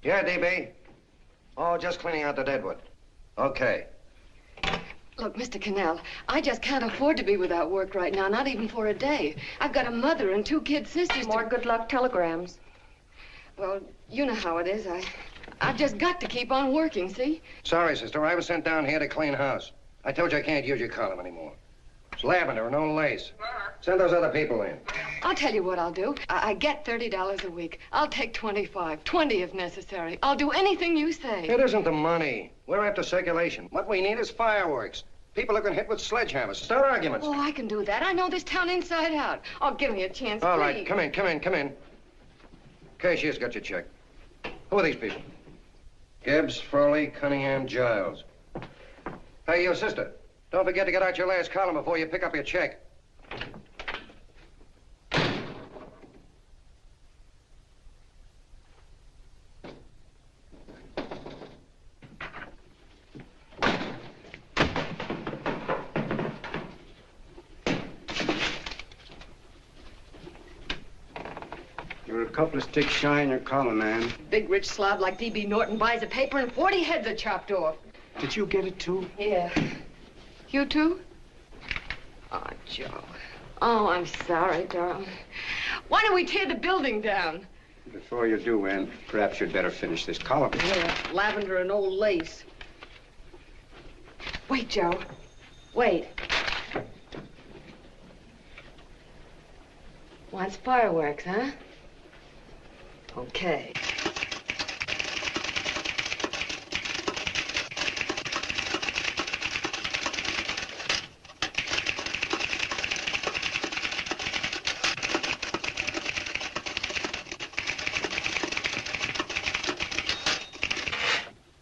Yeah, DB? Oh, just cleaning out the deadwood. Okay. Look, Mr. Cannell, I just can't afford to be without work right now, not even for a day. I've got a mother and 2 kid sisters. More good luck telegrams. Well, you know how it is. I've just got to keep on working, see? Sorry, sister. I was sent down here to clean house. I told you I can't use your column anymore. It's lavender and no lace. Send those other people in. I'll tell you what I'll do. I get $30 a week. I'll take 25, 20 if necessary. I'll do anything you say. It isn't the money. We're after circulation. What we need is fireworks. People are going hit with sledgehammers. Start arguments. Oh, I can do that. I know this town inside out. Oh, give me a chance, All please. right, come in. Cashier's got your check. Who are these people? Gibbs, Furley, Cunningham, Giles. Hey, you sister. Don't forget to get out your last column before you pick up your check. You're a couple of sticks shy in your column, man. Big rich slob like D.B. Norton buys a paper and 40 heads are chopped off. Did you get it, too? Yeah. You too? Oh, Joe. Oh, I'm sorry, darling. Why don't we tear the building down? Before you do, Ann, perhaps you'd better finish this column. Yeah, lavender and old lace. Wait, Joe. Wait. Wants fireworks, huh? Okay.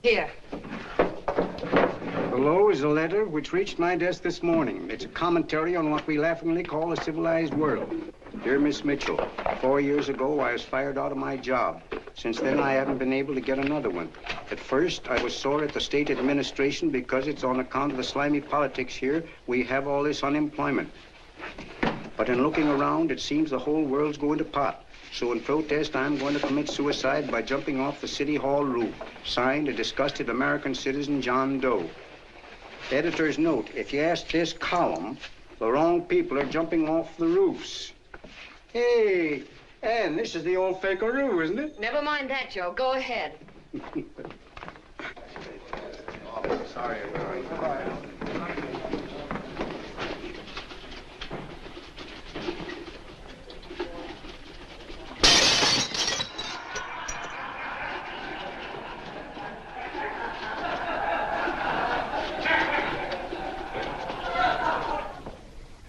Here. Below is a letter which reached my desk this morning. It's a commentary on what we laughingly call a civilized world. Dear Miss Mitchell, 4 years ago, I was fired out of my job. Since then, I haven't been able to get another one. At first, I was sore at the state administration because it's on account of the slimy politics here we have all this unemployment. But in looking around, it seems the whole world's going to pot. So in protest, I'm going to commit suicide by jumping off the City Hall roof. Signed, a disgusted American citizen, John Doe. Editor's note, if you ask this column, the wrong people are jumping off the roofs. Hey, Ann, this is the old Fakeroo, isn't it? Never mind that, Joe. Go ahead. Sorry.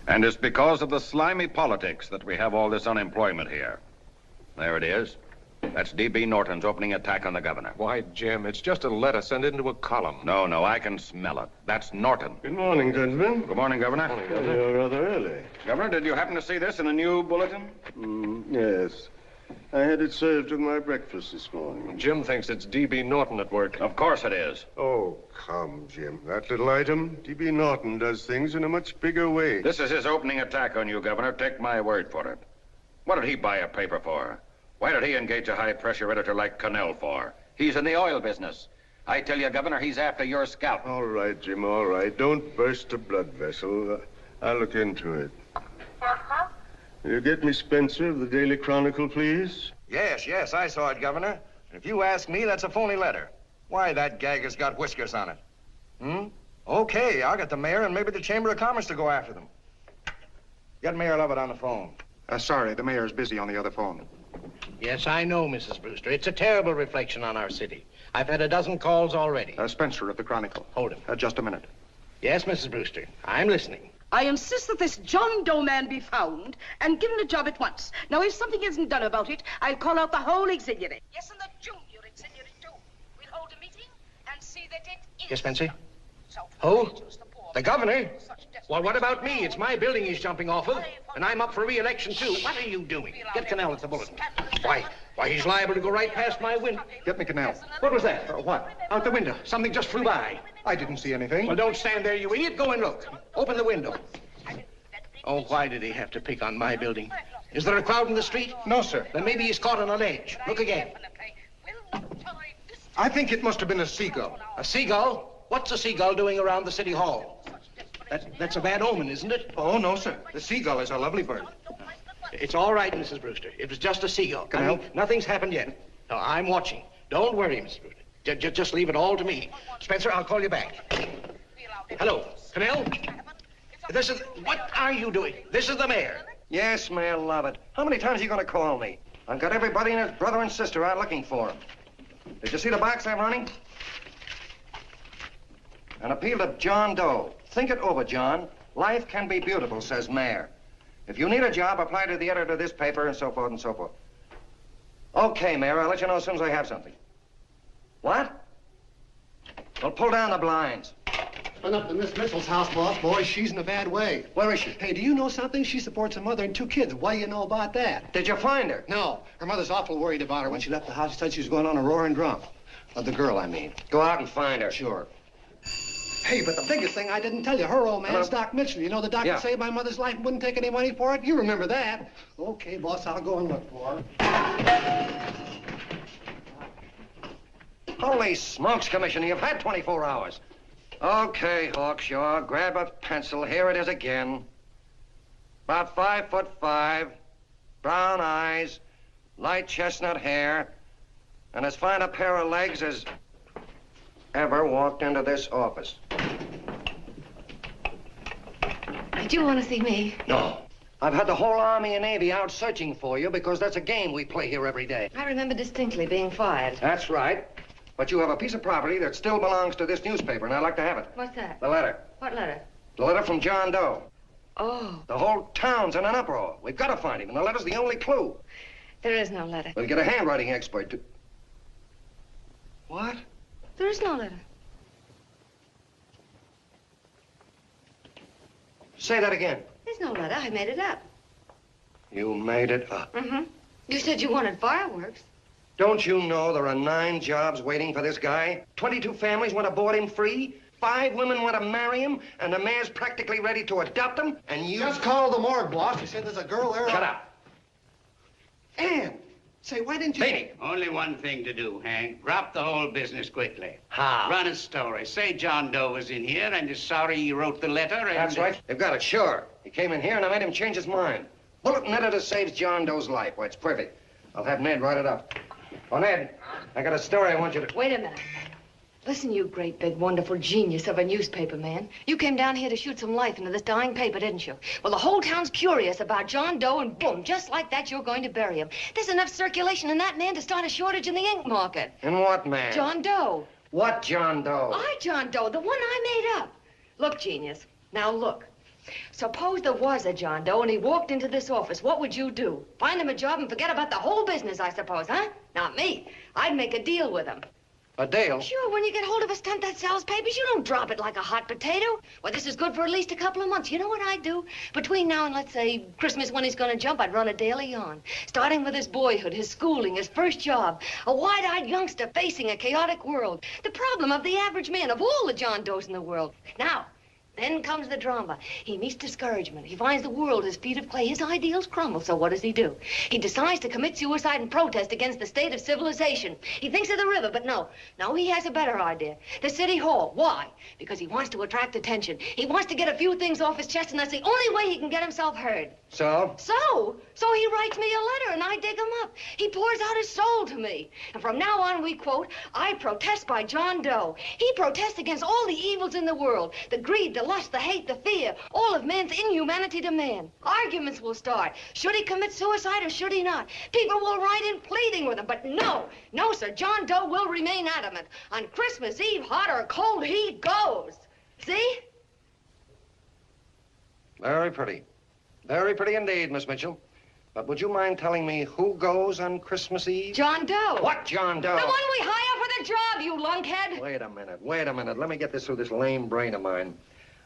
And it's because of the slimy politics that we have all this unemployment here. There it is. That's D.B. Norton's opening attack on the governor. Why, Jim, it's just a letter sent into a column. No, I can smell it. That's Norton. Good morning, gentlemen. Good morning, Governor. Morning, Governor. You're rather early. Governor, did you happen to see this in the new bulletin? Yes. I had it served with my breakfast this morning. Jim thinks it's D.B. Norton at work. Of course it is. Oh, come, Jim. That little item, D.B. Norton does things in a much bigger way. This is his opening attack on you, Governor. Take my word for it. What did he buy a paper for? Why did he engage a high-pressure editor like Cannell for? He's in the oil business. I tell you, Governor, he's after your scalp. All right, Jim, all right. Don't burst a blood vessel. I'll look into it. Will you get me Spencer of the Daily Chronicle, please? Yes, I saw it, Governor. If you ask me, that's a phony letter. Why, that gag has got whiskers on it. Okay, I'll get the mayor and maybe the Chamber of Commerce to go after them. Get Mayor Lovett on the phone. Sorry, the mayor's busy on the other phone. Yes, I know, Mrs. Brewster. It's a terrible reflection on our city. I've had a dozen calls already. Spencer of the Chronicle. Hold him. Just a minute. Yes, Mrs. Brewster. I'm listening. I insist that this John Doe man be found and given a job at once. Now, if something isn't done about it, I'll call out the whole auxiliary. Yes, and the junior auxiliary, too. We'll hold a meeting and see that it is. Yes, Spencer? Who? The governor? Well, what about me? It's my building he's jumping off of, and I'm up for re-election, too. What are you doing? Get Cannell at the bulletin. Why, he's liable to go right past my window. Get me Cannell. What was that? What? Out the window. Something just flew by. I didn't see anything. Well, don't stand there, you idiot. Go and look. Open the window. Oh, why did he have to pick on my building? Is there a crowd in the street? No, sir. Then maybe he's caught on a ledge. Look again. I think it must have been a seagull. A seagull? What's a seagull doing around the city hall? That's a bad omen, isn't it? Oh, no, sir. The seagull is a lovely bird. It's all right, Mrs. Brewster. It was just a seagull. Can I help? Nothing's happened yet. No, I'm watching. Don't worry, Mrs. Brewster. Just leave it all to me. Spencer, I'll call you back. Hello, Cannell? What are you doing? This is the mayor. Yes, Mayor Lovett. How many times are you going to call me? I've got everybody and his brother and sister out looking for him. Did you see the box I'm running? An appeal to John Doe. Think it over, John. Life can be beautiful, says Mayor. If you need a job, apply to the editor of this paper and so forth and so forth. Okay, Mayor, I'll let you know as soon as I have something. What? Well, pull down the blinds. Went up to Miss Mitchell's house, boss. Boy, she's in a bad way. Where is she? Hey, do you know something? She supports a mother and 2 kids. What do you know about that? Did you find her? No. Her mother's awful worried about her. When she left the house, she said she was going on a roaring drunk. The girl, I mean. Go out and find her. Sure. Hey, but the biggest thing I didn't tell you, her old man's Doc Mitchell. You know the doctor Yeah. saved my mother's life and wouldn't take any money for it? You remember that. Okay, boss, I'll go and look for her. Holy smokes, Commissioner, you've had 24 hours. Okay, Hawkshaw, grab a pencil. Here it is again. About 5'5", brown eyes, light chestnut hair, and as fine a pair of legs as ever walked into this office. Did you want to see me? No. I've had the whole Army and Navy out searching for you because that's a game we play here every day. I remember distinctly being fired. That's right. But you have a piece of property that still belongs to this newspaper, and I'd like to have it. What's that? The letter. What letter? The letter from John Doe. Oh, The whole town's in an uproar. We've got to find him, and the letter's the only clue. there is no letter. We'll get a handwriting expert to... What? There is no letter. Say that again. There's no letter. I made it up. You made it up. Mm-hmm. You said you wanted fireworks. Don't you know there are 9 jobs waiting for this guy? 22 families want to board him free. 5 women want to marry him, and the mayor's practically ready to adopt him, and you... Just call the morgue, boss. He said there's a girl there. Shut up. Ann! Say, why didn't you... Beanie. Only one thing to do, Hank. Drop the whole business quickly. How? Run a story. Say John Doe was in here and is sorry he wrote the letter and... That's right. They've got it, sure. He came in here, and I made him change his mind. Bulletin editor saves John Doe's life. Why, it's perfect. I'll have Ned write it up. Oh, Ned, I got a story I want you to... Wait a minute. Listen, you great, big, wonderful genius of a newspaper man. You came down here to shoot some life into this dying paper, didn't you? Well, the whole town's curious about John Doe, and boom, just like that, you're going to bury him. There's enough circulation in that man to start a shortage in the ink market. In what, man? John Doe. What John Doe? John Doe, the one I made up. Look, genius, now look. Suppose there was a John Doe and he walked into this office. What would you do? Find him a job and forget about the whole business, I suppose, huh? Not me. I'd make a deal with him. A deal? Sure, when you get hold of a stunt that sells papers, you don't drop it like a hot potato. Well, this is good for at least a couple of months. You know what I'd do? Between now and, let's say, Christmas when he's gonna jump, I'd run a daily on. Starting with his boyhood, his schooling, his first job. A wide-eyed youngster facing a chaotic world. The problem of the average man, of all the John Does in the world. Now, then comes the drama. He meets discouragement. He finds the world his feet of clay. His ideals crumble. So what does he do? He decides to commit suicide and protest against the state of civilization. He thinks of the river, but no. No, he has a better idea. The city hall. Why? Because he wants to attract attention. He wants to get a few things off his chest, and that's the only way he can get himself heard. So? So he writes me a letter, and I dig him up. He pours out his soul to me. And from now on, we quote, I protest by John Doe. He protests against all the evils in the world. The greed, the lust, the hate, the fear. All of man's inhumanity to man. Arguments will start. Should he commit suicide or should he not? People will write in pleading with him. But no, sir. John Doe will remain adamant. On Christmas Eve, hot or cold, he goes. See? Very pretty. Very pretty indeed, Miss Mitchell. But would you mind telling me who goes on Christmas Eve? John Doe. What John Doe? The one we hire for the job, you lunkhead. Wait a minute. Let me get this through this lame brain of mine.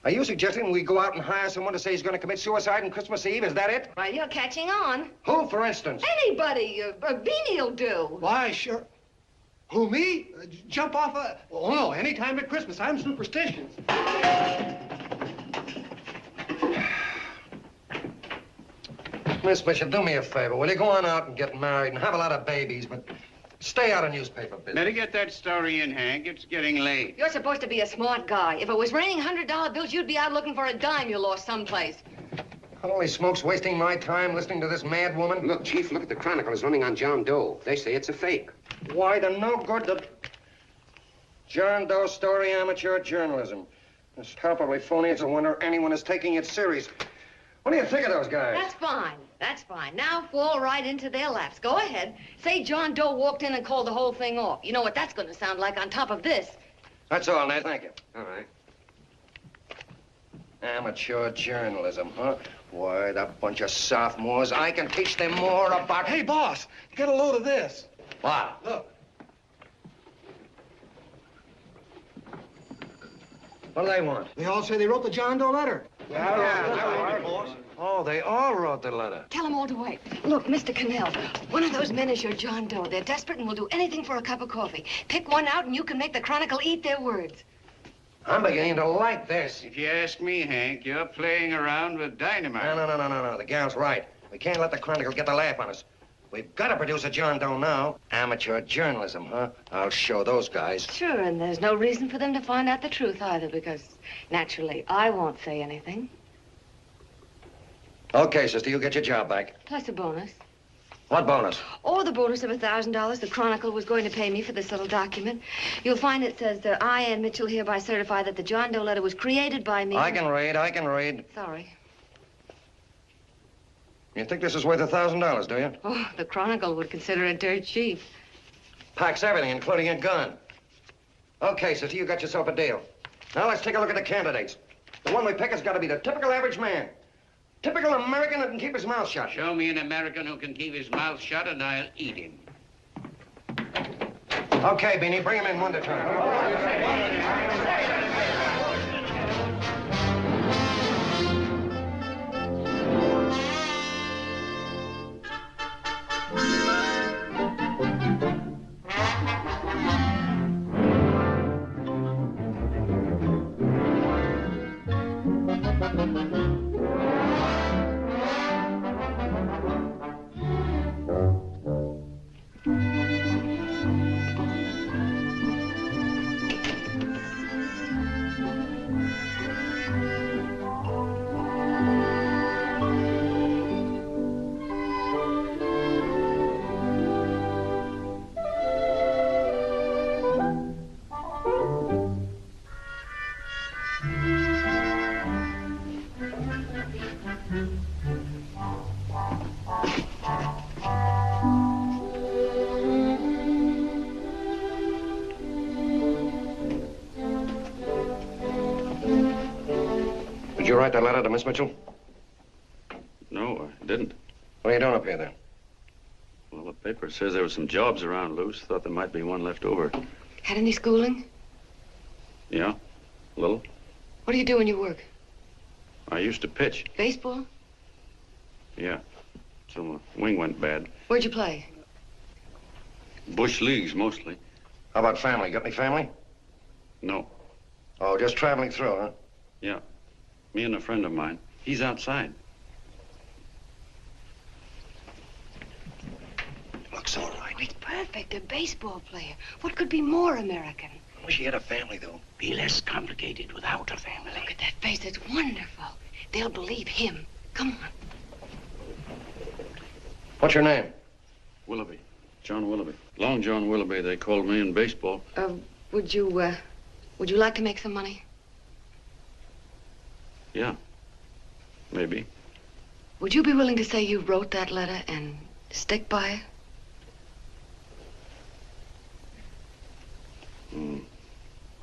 Are you suggesting we go out and hire someone to say he's going to commit suicide on Christmas Eve? Is that it? Right, you're catching on. Who, for instance? Anybody. Beanie'll do. Why, sure. Who, me? Jump off a... Oh, no, any time at Christmas. I'm superstitious. Miss Bishop, do me a favor. Will you go on out and get married and have a lot of babies, but Stay out of newspaper business. Better get that story in, Hank. It's getting late. You're supposed to be a smart guy. If it was raining $100 bills, you'd be out looking for a dime you lost someplace. Holy smokes, wasting my time listening to this mad woman. Look, Chief, look at the Chronicle. It's running on John Doe. They say it's a fake. Why, the no good, the John Doe story, amateur journalism. It's palpably phony. It's a wonder anyone is taking it serious. What do you think of those guys? That's fine. That's fine. Now fall right into their laps. Go ahead. Say John Doe walked in and called the whole thing off. You know what that's going to sound like on top of this. That's all, Ned. Thank you. All right. Amateur journalism, huh? Why, that bunch of sophomores, I can teach them more about... Hey, boss, get a load of this. What? Look. What do they want? They all say they wrote the John Doe letter. Oh, they all wrote the letter. Tell them all to wait. Look, Mr. Cannell, one of those men is your John Doe. They're desperate and will do anything for a cup of coffee. Pick one out and you can make the Chronicle eat their words. I'm beginning to like this. If you ask me, Hank, you're playing around with dynamite. No. The gal's right. We can't let the Chronicle get the laugh on us. We've got to produce a John Doe now. Amateur journalism, huh? I'll show those guys. Sure, and there's no reason for them to find out the truth either, because naturally, I won't say anything. Okay, sister, you get your job back. Plus a bonus. What bonus? Or the bonus of $1,000 the Chronicle was going to pay me for this little document. You'll find it says that I, Ann Mitchell, hereby certify that the John Doe letter was created by me. I can read. Sorry. You think this is worth $1,000, do you? Oh, the Chronicle would consider it dirt cheap. Packs everything, including a gun. Okay, sister, you got yourself a deal. Now let's take a look at the candidates. The one we pick has got to be the typical average man. Typical American that can keep his mouth shut. Show me an American who can keep his mouth shut and I'll eat him. Okay, Beanie, bring him in one at a time. Did you write that letter to Miss Mitchell? No, I didn't. What are you doing up here, then? Well, the paper says there were some jobs around loose. Thought there might be one left over. Had any schooling? Yeah, a little. What do you do when you work? I used to pitch. Baseball? Yeah, till the wing went bad. Where'd you play? Bush leagues, mostly. How about family? Got any family? No. Oh, just traveling through, huh? Yeah, me and a friend of mine. He's outside. Looks all right. It's perfect, a baseball player. What could be more American? Wish he had a family, though. Be less complicated without a family. Look at that face, it's wonderful. They'll believe him. Come on. What's your name? Willoughby. John Willoughby. Long John Willoughby, they called me in baseball. Would you like to make some money? Yeah, maybe. Would you be willing to say you wrote that letter and stick by it?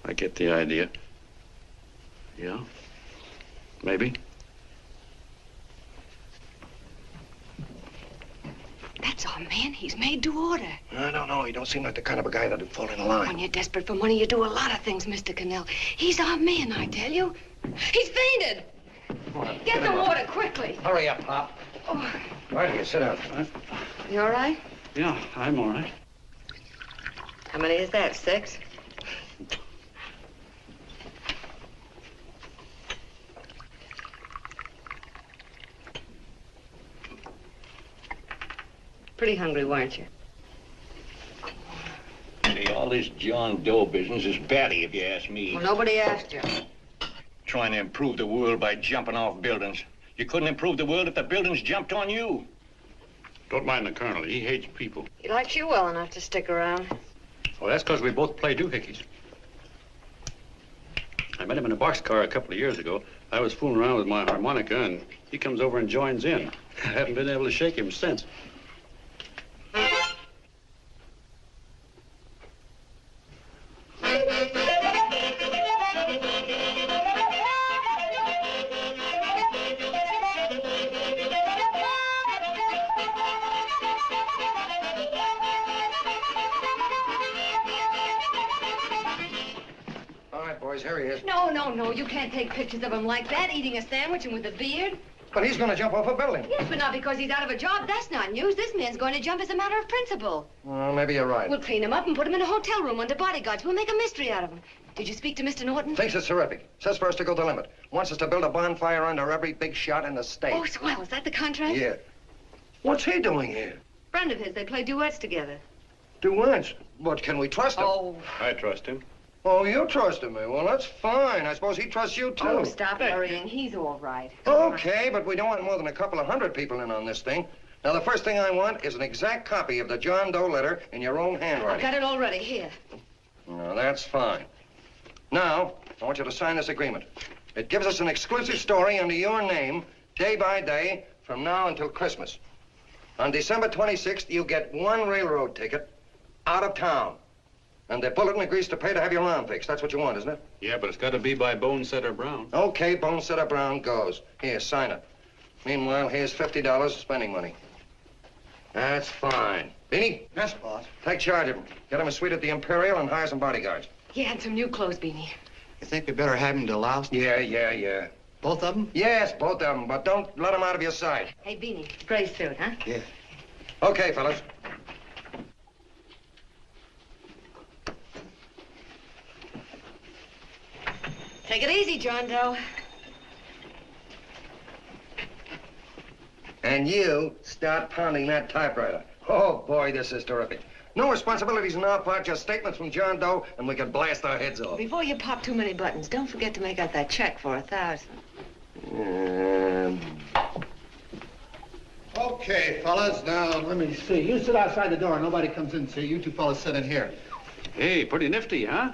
I get the idea. Yeah, maybe. That's our man. He's made to order. I don't know. He don't seem like the kind of a guy that'd fall in line. When you're desperate for money, you do a lot of things, Mr. Cannell. He's our man, I tell you. He's fainted. Get the water quickly. Hurry up, Pop. Oh. Right here, sit down. You all right? Yeah, I'm all right. How many is that, 6? Pretty hungry, weren't you? All this John Doe business is batty, if you ask me. Well, nobody asked you. Trying to improve the world by jumping off buildings. You couldn't improve the world if the buildings jumped on you. Don't mind the colonel. He hates people. He likes you well enough to stick around. Well, that's because we both play doohickeys. I met him in a boxcar a couple of years ago. I was fooling around with my harmonica, and he comes over and joins in. I haven't been able to shake him since. Here he is. No, you can't take pictures of him like that, eating a sandwich and with a beard. But he's going to jump off a building. Yes, but not because he's out of a job. That's not news. This man's going to jump as a matter of principle. Well, maybe you're right. We'll clean him up and put him in a hotel room under bodyguards. We'll make a mystery out of him. Did you speak to Mr. Norton? Thinks it's terrific. Says for us to go the limit. Wants us to build a bonfire under every big shot in the state. Oh, swell. Is that the contract? Yeah. What's he doing here? Friend of his. They play duets together. Duets? But can we trust him? Oh. I trust him. Oh, you trusted me. Well, that's fine. I suppose he trusts you, too. Oh, stop worrying. He's all right. Okay, but we don't want more than a couple of hundred people in on this thing. Now, the first thing I want is an exact copy of the John Doe letter in your own handwriting. I've got it already. Here. No, that's fine. Now, I want you to sign this agreement. It gives us an exclusive story under your name, day by day, from now until Christmas. On December 26th, you get one railroad ticket out of town. And the bulletin agrees to pay to have your lawn fixed. That's what you want, isn't it? Yeah, but it's got to be by Bonesetter Brown. Okay, Bonesetter Brown goes. Here, sign it. Meanwhile, here's $50 spending money. That's fine. Beanie? Yes, boss. Take charge of him. Get him a suite at the Imperial and hire some bodyguards. Yeah, and some new clothes, Beanie. You think we better have him deloused? Yeah. Both of them? Yes, both of them, but don't let them out of your sight. Hey, Beanie, gray suit, huh? Yeah. Okay, fellas. Take it easy, John Doe. And you start pounding that typewriter. Oh, boy, this is terrific. No responsibilities on our part, just statements from John Doe, and we can blast our heads off. Before you pop too many buttons, don't forget to make out that check for $1,000. Okay, fellas, now let me see. You sit outside the door. Nobody comes in, see? You two fellas sit in here. Hey, pretty nifty, huh?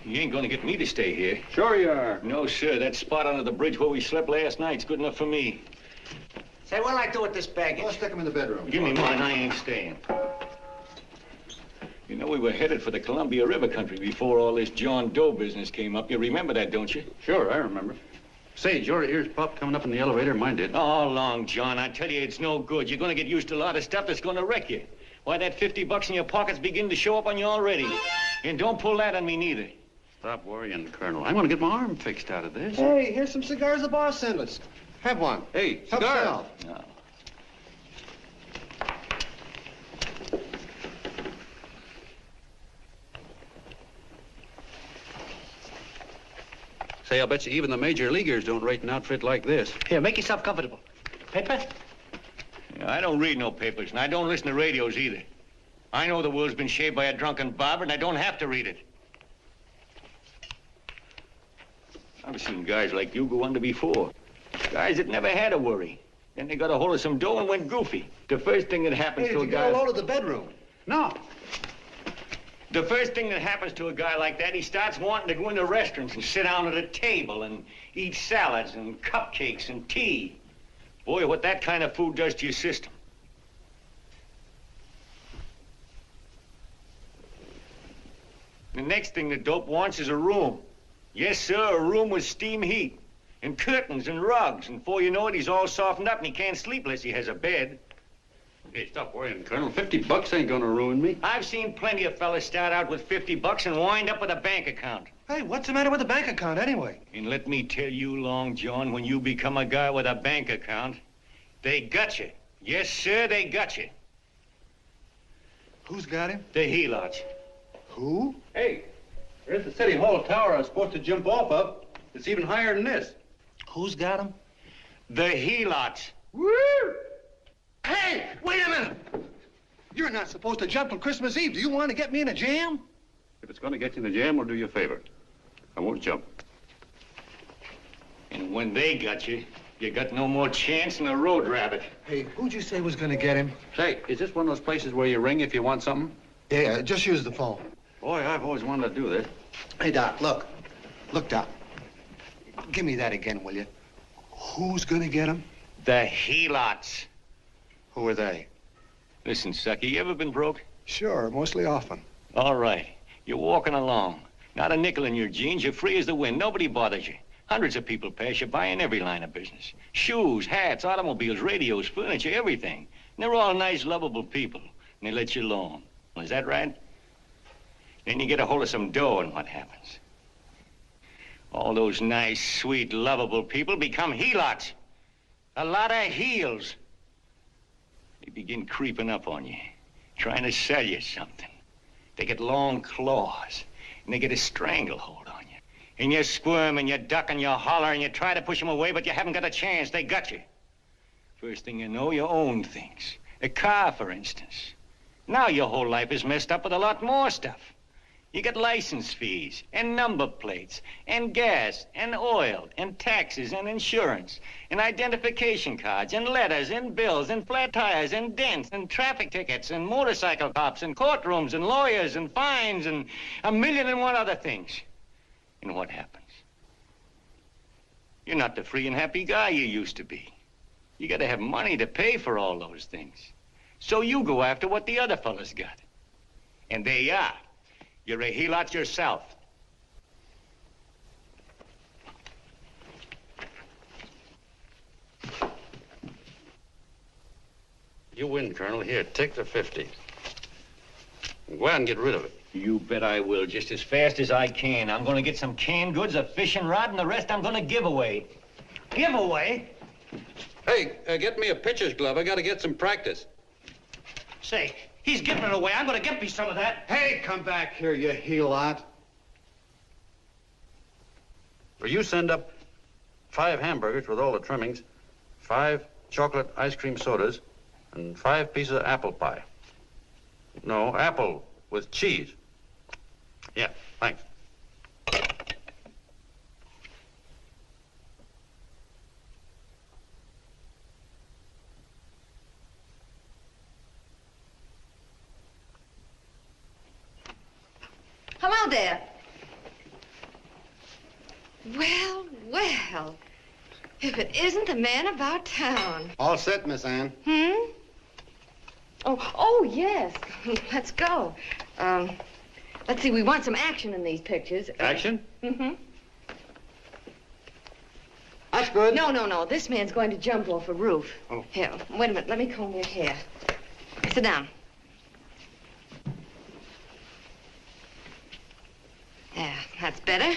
You ain't gonna get me to stay here. Sure you are. No, sir. That spot under the bridge where we slept last night's good enough for me. Say, what'll I do with this baggage? Well, stick him in the bedroom. Give me mine. I ain't staying. You know, we were headed for the Columbia River country before all this John Doe business came up. You remember that, don't you? Sure, I remember. Sage, your ears popped coming up in the elevator. Mine did. All along, John. I tell you, it's no good. You're gonna get used to a lot of stuff that's gonna wreck you. Why, that $50 in your pocket's beginning to show up on you already. And don't pull that on me, neither. Stop worrying, Colonel. I'm gonna get my arm fixed out of this. Hey, here's some cigars the boss sent us. Have one. Hey, Help cigar. yourself. No. Say, I'll bet you even the major leaguers don't rate an outfit like this. Here, make yourself comfortable. Paper? Yeah, I don't read no papers, and I don't listen to radios either. I know the world's been shaped by a drunken barber, and I don't have to read it. I've seen guys like you go under before. Guys that never had a worry. Then they got a hold of some dough and went goofy. The first thing that happens to a guy... Get a load of the bedroom. No. The first thing that happens to a guy like that, he starts wanting to go into restaurants and sit down at a table and eat salads and cupcakes and tea. Boy, what that kind of food does to your system. The next thing the dope wants is a room. Yes, sir, a room with steam heat and curtains and rugs. And before you know it, he's all softened up and he can't sleep unless he has a bed. Hey, stop worrying, Colonel. $50 ain't gonna ruin me. I've seen plenty of fellas start out with $50 and wind up with a bank account. Hey, what's the matter with the bank account anyway? And let me tell you, Long John, when you become a guy with a bank account, they got you. Yes, sir, they got you. Who's got him? The helots. Who? Hey, there's the City Hall tower I was supposed to jump off of. It's even higher than this. Who's got him? The helots. Woo! Hey, wait a minute! You're not supposed to jump till Christmas Eve. Do you want to get me in a jam? If it's going to get you in the jam, we'll do you a favor. I won't jump. And when they got you, you got no more chance than a road rabbit. Hey, who'd you say was going to get him? Say, is this one of those places where you ring if you want something? Yeah, just use the phone. Boy, I've always wanted to do this. Hey, Doc, look. Look, Doc. Give me that again, will you? Who's going to get him? The helots. Who are they? Listen, Sucky, you ever been broke? Sure, mostly often. All right. You're walking along. Not a nickel in your jeans. You're free as the wind. Nobody bothers you. Hundreds of people pass you by in every line of business. Shoes, hats, automobiles, radios, furniture, everything. And they're all nice, lovable people. And they let you alone. Is that right? Then you get a hold of some dough, and what happens? All those nice, sweet, lovable people become helots. A lot of heels. They begin creeping up on you, trying to sell you something. They get long claws, and they get a stranglehold on you. And you squirm, and you duck, and you holler, and you try to push them away, but you haven't got a chance. They got you. First thing you know, you own things. A car, for instance. Now your whole life is messed up with a lot more stuff. You get license fees, and number plates, and gas, and oil, and taxes, and insurance, and identification cards, and letters, and bills, and flat tires, and dents, and traffic tickets, and motorcycle cops, and courtrooms, and lawyers, and fines, and a million and one other things. And what happens? You're not the free and happy guy you used to be. You gotta have money to pay for all those things. So you go after what the other fellas got. And there you are. You're a helot yourself. You win, Colonel. Here, take the 50. Go out and get rid of it. You bet I will, just as fast as I can. I'm gonna get some canned goods, a fishing rod, and the rest I'm gonna give away. Give away? Hey, get me a pitcher's glove. I gotta get some practice. Say, he's giving it away. I'm gonna get me some of that. Hey, come back here, you helot. Will you send up 5 hamburgers with all the trimmings, 5 chocolate ice cream sodas, and 5 pieces of apple pie? No, apple with cheese. Yeah, thanks. Hello there. Well, well. If it isn't the man about town. All set, Miss Ann. Hmm? Oh, yes. Let's go. Let's see, we want some action in these pictures. Action? Mm-hmm. That's good. No. This man's going to jump off a roof. Oh. Here, wait a minute. Let me comb your hair. Sit down. Yeah, that's better.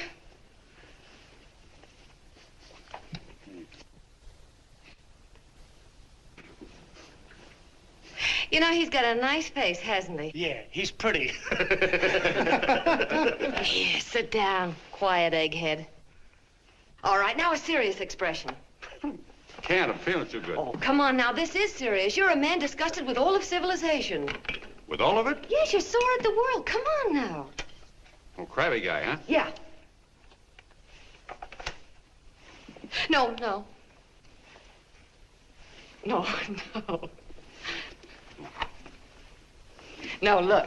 You know, he's got a nice face, hasn't he? Yeah, he's pretty. Yeah, sit down, quiet egghead. All right, now a serious expression. Can't. I'm feeling too good. Oh, come on now, this is serious. You're a man disgusted with all of civilization. With all of it? Yes, you're sore at the world. Come on now. Oh, crabby guy, huh? Yeah. No. No, look,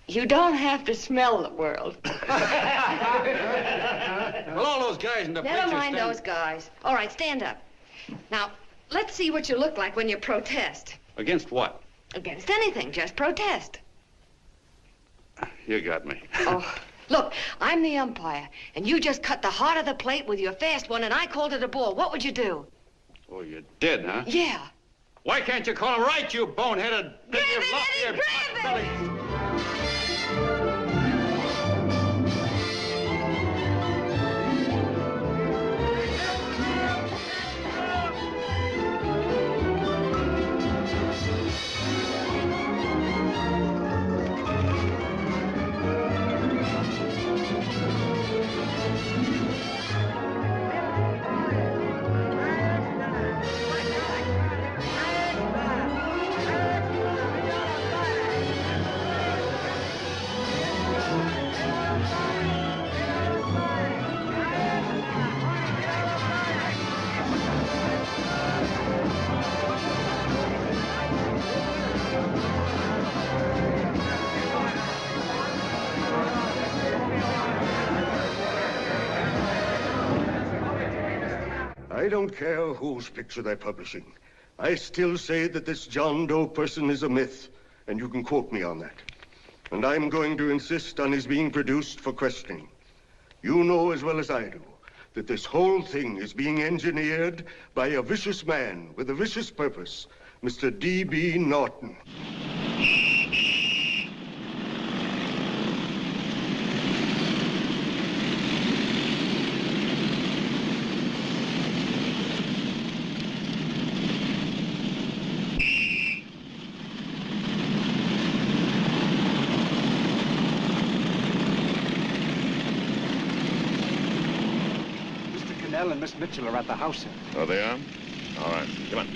you don't have to smell the world. Well, all those guys in the picture Never mind stand... those guys. All right, stand up. Now, let's see what you look like when you protest. Against what? Against anything, just protest. You got me. Oh, look, I'm the umpire, and you just cut the heart of the plate with your fast one, and I called it a ball. What would you do? Oh, you did, huh? Yeah. Why can't you call him right, you boneheaded... Grab it, Eddie, grab it! I don't care whose picture they're publishing. I still say that this John Doe person is a myth, and you can quote me on that. And I'm going to insist on his being produced for questioning. You know as well as I do that this whole thing is being engineered by a vicious man with a vicious purpose, Mr. D.B. Norton. And Miss Mitchell are at the house, sir. Oh, they are? All right, come on.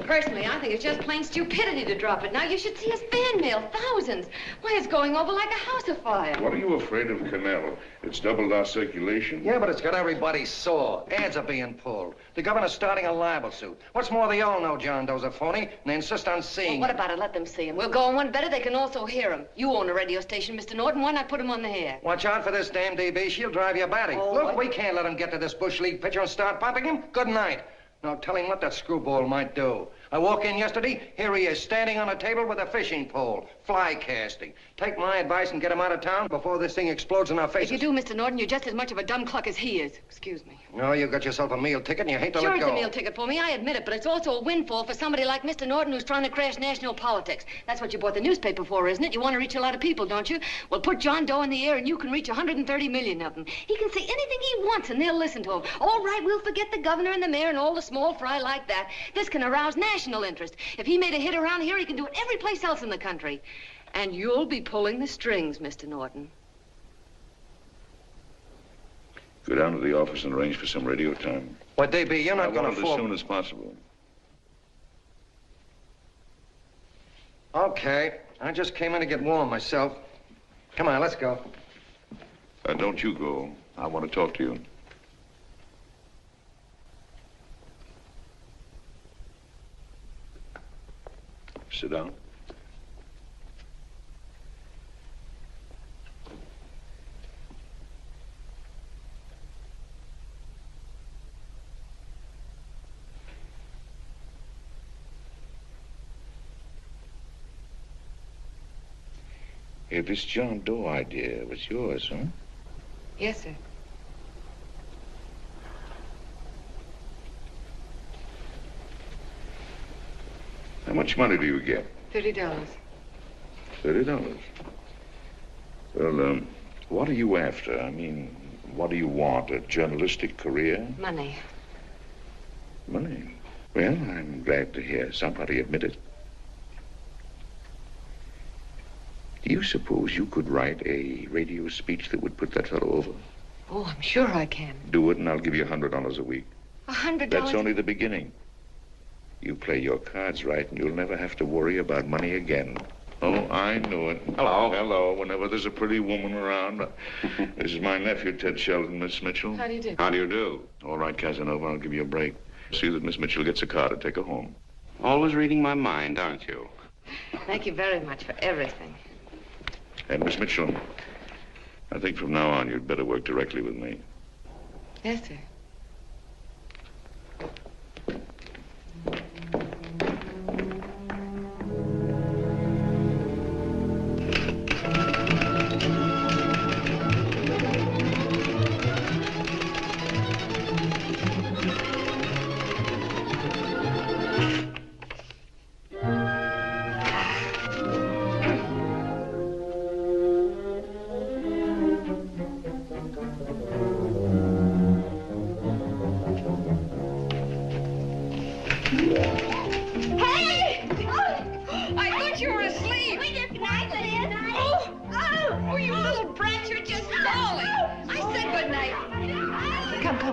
Personally, I think it's just plain stupidity to drop it. Now, you should see his fan mail, thousands. Why, it's going over like a house afire. What are you afraid of, Canelo? It's doubled our circulation. Yeah, but it's got everybody sore. Ads are being pulled. The governor's starting a libel suit. What's more, they all know John Doe's a phony, and they insist on seeing Well, what about it? Let them see him. We'll go on one better. They can also hear him. You own a radio station, Mr. Norton. Why not put him on the air? Watch out for this damn DB. She'll drive you batty. Oh, Look, what? we can't let him get to this Bush League pitcher and start pumping him. Good night. Now, tell him what that screwball might do. I walk in yesterday, here he is, standing on a table with a fishing pole, fly casting. Take my advice and get him out of town before this thing explodes in our faces. If you do, Mr. Norton, you're just as much of a dumb cluck as he is. Excuse me. No, you got yourself a meal ticket and you hate to Sure, let go. it's a meal ticket for me, I admit it, but it's also a windfall for somebody like Mr. Norton who's trying to crash national politics. That's what you bought the newspaper for, isn't it? You want to reach a lot of people, don't you? Well, put John Doe in the air and you can reach 130 million of them. He can say anything he wants and they'll listen to him. All right, we'll forget the governor and the mayor and all the small fry like that. This can arouse national interest. If he made a hit around here, he can do it every place else in the country. And you'll be pulling the strings, Mr. Norton. Go down to the office and arrange for some radio time. Why, DB, you're not going to as fall. soon as possible. Okay. I just came in to get warm myself. Come on, let's go. Don't you go. I want to talk to you. Sit down. Hey, this John Doe idea was yours, huh? Yes, sir. How much money do you get? $30. $30. Well, what are you after? I mean, what do you want? A journalistic career? Money. Money? Well, I'm glad to hear somebody admit it. Do you suppose you could write a radio speech that would put that fellow over? Oh, I'm sure I can. Do it, and I'll give you $100 a week. $100? That's only the beginning. You play your cards right, and you'll never have to worry about money again. Oh, I knew it. Hello. Hello. Whenever there's a pretty woman around. This is my nephew, Ted Sheldon, Miss Mitchell. How do you do? How do you do? All right, Casanova, I'll give you a break. See that Miss Mitchell gets a car to take her home. Always reading my mind, aren't you? Thank you very much for everything. And Miss Mitchell, I think from now on you'd better work directly with me. Yes, sir.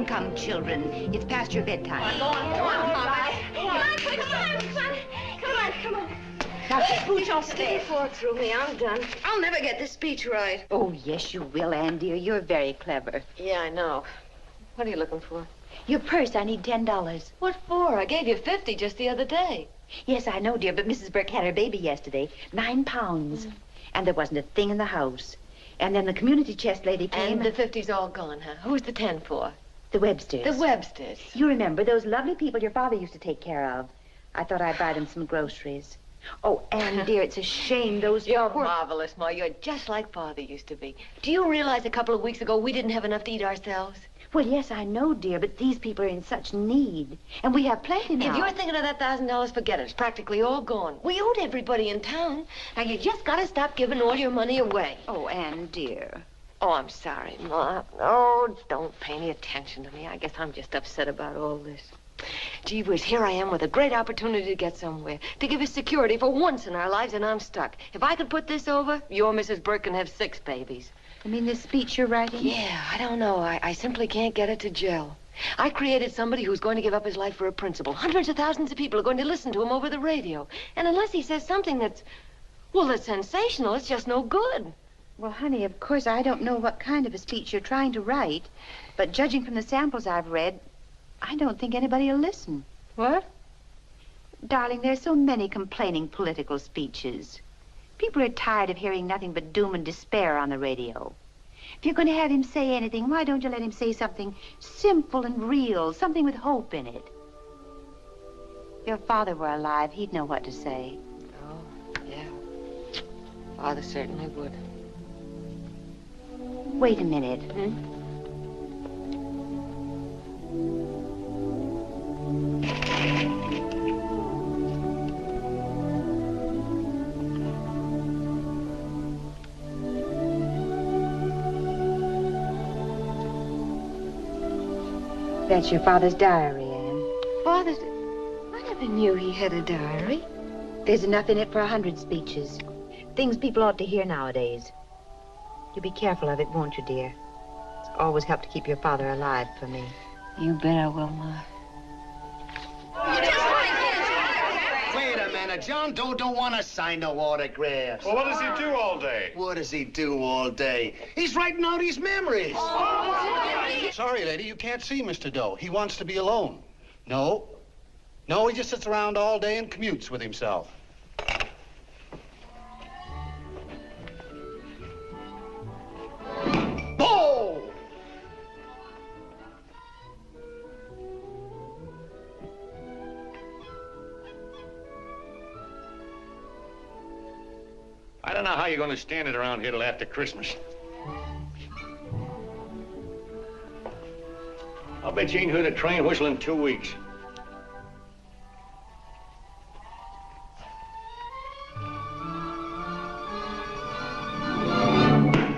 Come, children. It's past your bedtime. Go on, Mama. Come on. Now, scooch off the Stay bed. forward through me. I'm done. I'll never get this speech right. Oh, yes, you will, Ann, dear. You're very clever. Yeah, I know. What are you looking for? Your purse, I need $10. What for? I gave you 50 just the other day. Yes, I know, dear, but Mrs. Burke had her baby yesterday. 9 pounds. And there wasn't a thing in the house. And then the community chest lady came. And the 50's all gone, huh? Who's the 10 for? The Websters. The Websters. You remember those lovely people your father used to take care of. I thought I'd buy them some groceries. Oh, Anne, dear, it's a shame those... You're marvelous, Ma. You're just like Father used to be. Do you realize a couple of weeks ago we didn't have enough to eat ourselves? Well, yes, I know, dear, but these people are in such need. And we have plenty now. If you're thinking of that $1,000, forget it. It's practically all gone. We owed everybody in town. Now, you just gotta stop giving all your money away. Oh, Anne, dear. Oh, I'm sorry, Ma. Oh, don't pay any attention to me. I guess I'm just upset about all this. Gee whiz, here I am with a great opportunity to get somewhere, to give us security for once in our lives, and I'm stuck. If I could put this over, your Mrs. Burke can have 6 babies. You mean this speech you're writing? Yeah, I don't know. I simply can't get it to gel. I created somebody who's going to give up his life for a principle. Hundreds of thousands of people are going to listen to him over the radio. And unless he says something that's sensational, it's just no good. Well, honey, of course, I don't know what kind of a speech you're trying to write, but judging from the samples I've read, I don't think anybody will listen. What? Darling, there's so many complaining political speeches. People are tired of hearing nothing but doom and despair on the radio. If you're going to have him say anything, why don't you let him say something simple and real, something with hope in it? If your father were alive, he'd know what to say. Oh, yeah. Father certainly would. Wait a minute. That's your father's diary, Anne. Father's... I never knew he had a diary. There's enough in it for 100 speeches. Things people ought to hear nowadays. You'll be careful of it, won't you, dear? It's always helped to keep your father alive for me. You bet I will, Ma. Wait a minute. John Doe don't want to sign no autographs. Well, what does he do all day? What does he do all day? He's writing out his memories. Sorry, lady, you can't see Mr. Doe. He wants to be alone. No, he just sits around all day and commutes with himself. Oh! I don't know how you're going to stand it around here till after Christmas. I'll bet you ain't heard a train whistle in 2 weeks.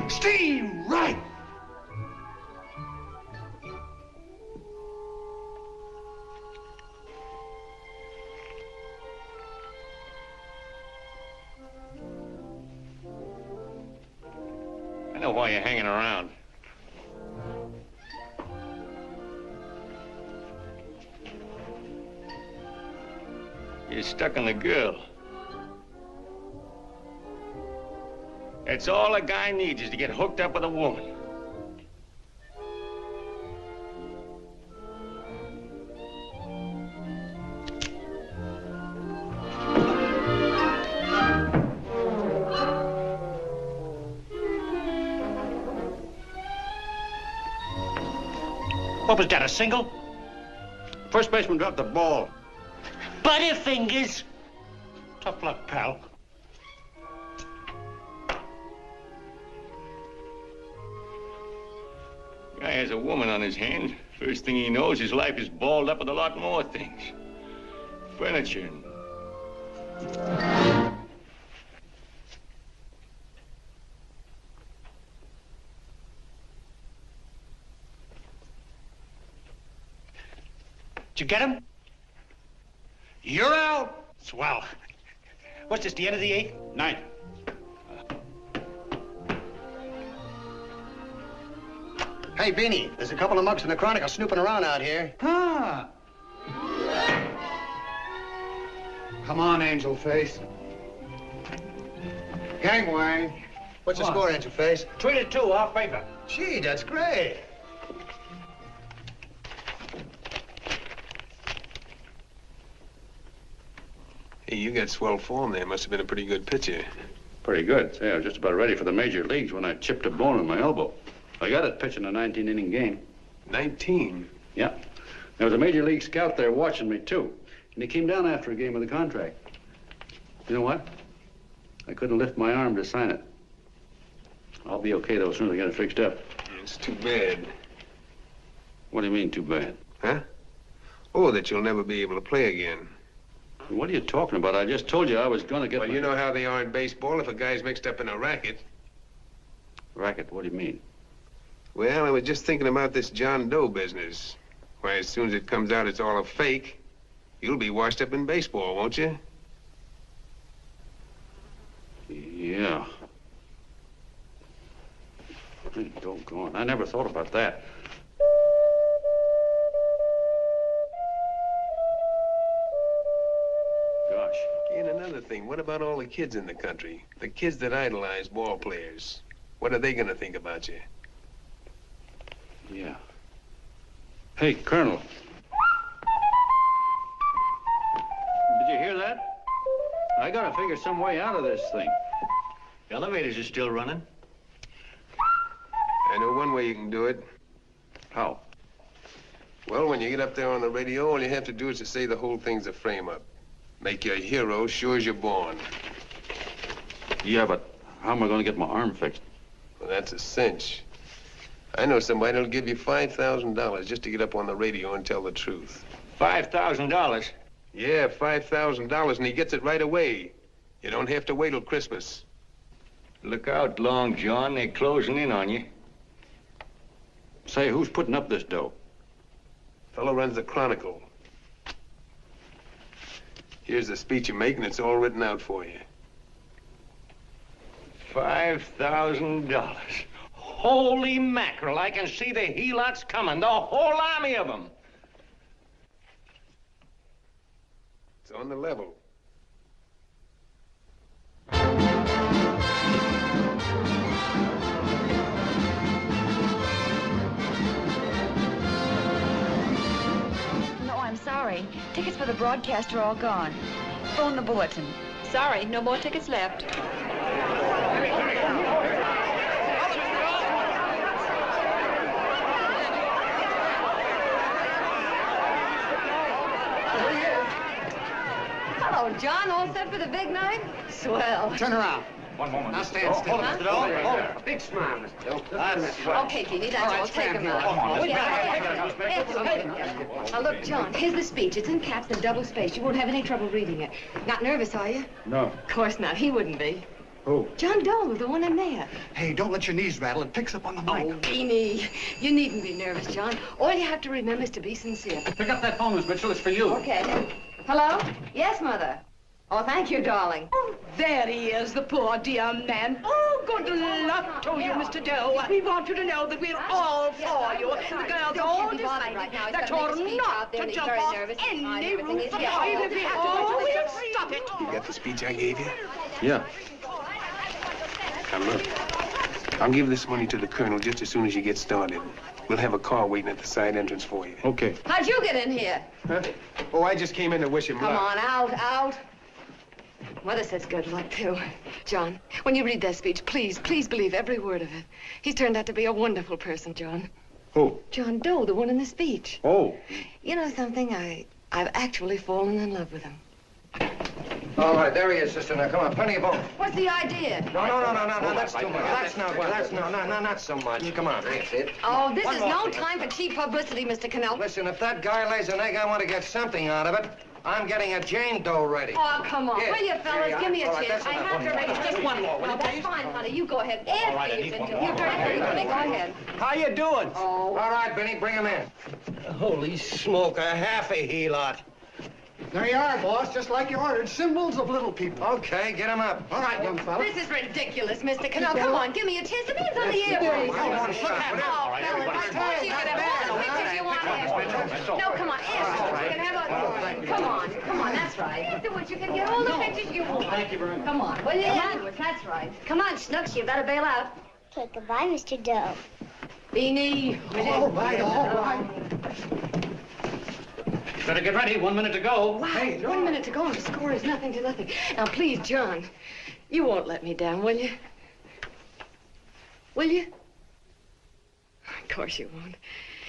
Steam right! I know why you're hanging around. You're stuck on the girl. That's all a guy needs is to get hooked up with a woman. What was that, a single? First baseman dropped the ball. Butterfingers. Tough luck, pal. Guy has a woman on his hands. First thing he knows, his life is balled up with a lot more things. Furniture and... Did you get him? You're out. Swell. What's this, the end of the 8th? 9th. Hey, Beanie, there's a couple of mugs from the Chronicle snooping around out here. Ah. Come on, Angel Face. Gangway. What's the score, Angel Face? 3-2, our favor. Gee, that's great. Hey, you got swell form there. Must have been a pretty good pitcher. Pretty good. Say, I was just about ready for the major leagues when I chipped a bone in my elbow. I got it pitching a 19-inning game. 19? Yeah. There was a major league scout there watching me, too. And he came down after a game with a contract. You know what? I couldn't lift my arm to sign it. I'll be okay, though, as soon as I get it fixed up. It's too bad. What do you mean, too bad? Huh? Oh, that you'll never be able to play again. What are you talking about? I just told you I was going to get... Well, you know how they are in baseball if a guy's mixed up in a racket. Racket? What do you mean? Well, I was just thinking about this John Doe business. Why, as soon as it comes out it's all a fake, you'll be washed up in baseball, won't you? Yeah. Hey, doggone. I never thought about that. Gosh. And another thing, what about all the kids in the country? The kids that idolize ball players. What are they gonna think about you? Yeah. Hey, Colonel. Did you hear that? I gotta figure some way out of this thing. Elevators are still running. I know one way you can do it. How? Well, when you get up there on the radio, all you have to do is to say the whole thing's a frame-up. Make you a hero sure as you're born. Yeah, but how am I gonna get my arm fixed? Well, that's a cinch. I know somebody that'll give you $5,000 just to get up on the radio and tell the truth. $5,000? Yeah, $5,000, and he gets it right away. You don't have to wait till Christmas. Look out, Long John. They're closing in on you. Say, who's putting up this dough? Fellow runs the Chronicle. Here's the speech you make, and it's all written out for you. $5,000. Holy mackerel, I can see the helots coming, the whole army of them. It's on the level. No, I'm sorry. Tickets for the broadcast are all gone. Phone the bulletin. Sorry, no more tickets left. Hello, John. All set for the big night? Swell. Turn around. One moment. Now stand still. Hold it, Mr. Doe. Hold it. A big smile, Mr. Doe. That's right. Okay, Jeannie, that's All right, all. Take stand him here. out. Come on, Now, look, John, here's the speech. It's in caps and double-spaced. You won't have any trouble reading it. Not nervous, are you? No. Of course not. He wouldn't be. Who? John Doe, the one in there. Hey, don't let your knees rattle. It picks up on the mic. Oh, Beanie, you needn't be nervous, John. All you have to remember is to be sincere. Pick up that phone, Miss Mitchell. It's for you. Okay. Hello? Yes, Mother. Oh, thank you, darling. Oh, there he is, the poor dear man. Oh, good luck to you, Mr. Doe. We want you to know that we're all for you. The girls all decided that you're not to jump off any roof at all. Even if we have to we'll stop it. You got the speech I gave you? Yeah. Now, look. I'll give this money to the colonel just as soon as you get started. We'll have a car waiting at the side entrance for you. Okay. How'd you get in here? Huh? Oh, I just came in to wish him Come luck. on, out. Mother says good luck, too. John, when you read that speech, please believe every word of it. He's turned out to be a wonderful person, John. Who? John Doe, the one in the speech. Oh. You know something? I've actually fallen in love with him. All right, there he is, sister. Now, come on, plenty of room. What's the idea? No, that's too much. That's not so much. Come on, that's it. Oh, this is no time for cheap publicity, Mr. Cannell. Listen, if that guy lays an egg, I want to get something out of it. I'm getting a Jane Doe ready. Oh, come on. Here. Will you, fellas? Here you Give me a are. All right, chance. that's I enough. have to raise just one more. No, that's fine, honey. You go ahead. After you've been to you very honey. Go ahead. How you doing? Oh. All right, Benny, bring him in. Holy smoke, a half a helot. There you are, boss, just like you ordered. Symbols of little people. Okay, get him up. All right, young fella. This is ridiculous, Mr. Cannell. Come on, give me a chance. The man's on the air. Come on, Look at him. Oh, fellas, I suppose you can have all the pictures you want. No, come on. After you can have a... Come on, that's right. Afterwards, you can get all the pictures you want. Thank you very much. Come on. Will you? Afterwards, that's right. Come on, Snooks, you better bail out. Okay, goodbye, Mr. Doe. Beanie. All right. Better get ready. 1 minute to go. Wow, 1 minute to go and the score is nothing to nothing. Now, please, John, you won't let me down, will you? Will you? Of course you won't.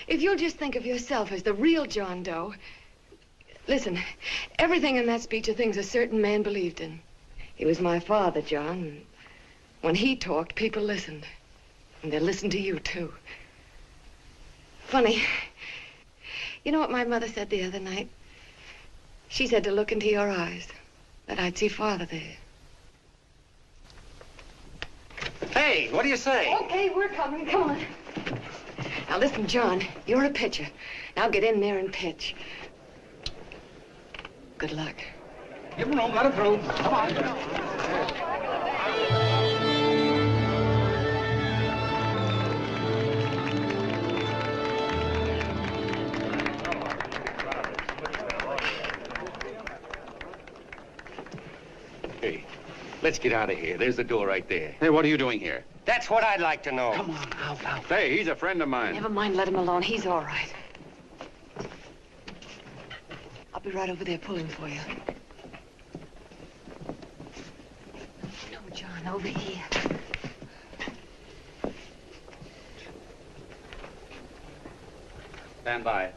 If you'll just think of yourself as the real John Doe. Listen, everything in that speech are things a certain man believed in. He was my father, John. And when he talked, people listened. And they listened to you, too. Funny. You know what my mother said the other night? She said to look into your eyes, that I'd see Father there. Hey, what do you say? Okay, we're coming. Come on. Now, listen, John, you're a pitcher. Now get in there and pitch. Good luck. Give him room, let him through. Come on. Hey, let's get out of here. There's the door right there. Hey, what are you doing here? That's what I'd like to know. Come on, out. Hey, he's a friend of mine. Never mind, let him alone. He's all right. I'll be right over there pulling for you. No, John, over here. Stand by.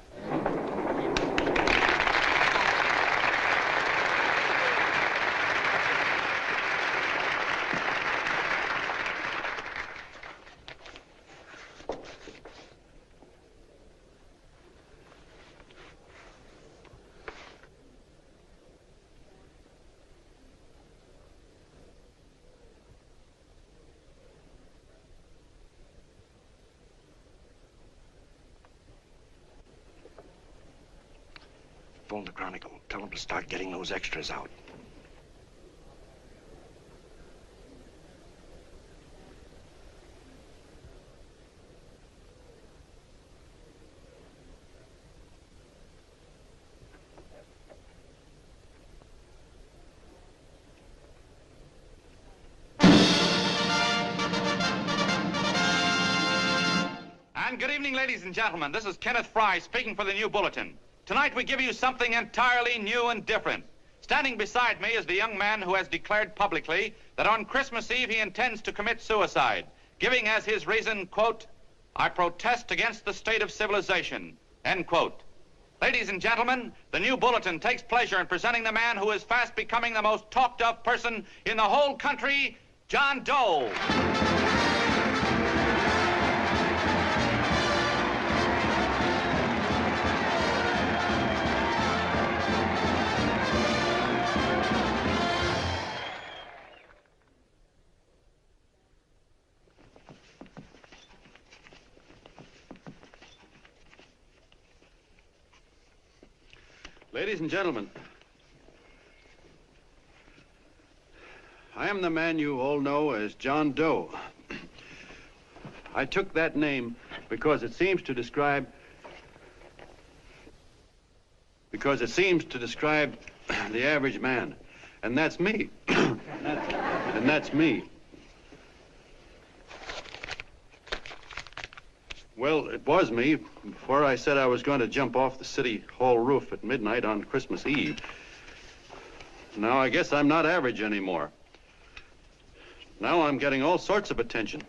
Phone the Chronicle. Tell them to start getting those extras out. And good evening, ladies and gentlemen. This is Kenneth Fry speaking for the New Bulletin. Tonight we give you something entirely new and different. Standing beside me is the young man who has declared publicly that on Christmas Eve he intends to commit suicide, giving as his reason, quote, "I protest against the state of civilization," end quote. Ladies and gentlemen, the New Bulletin takes pleasure in presenting the man who is fast becoming the most talked of person in the whole country, John Doe. Ladies and gentlemen, I am the man you all know as John Doe. I took that name because it seems to describe the average man. And that's me. And that's me. Well, it was me before I said I was going to jump off the city hall roof at midnight on Christmas Eve. Now I guess I'm not average anymore. Now I'm getting all sorts of attention.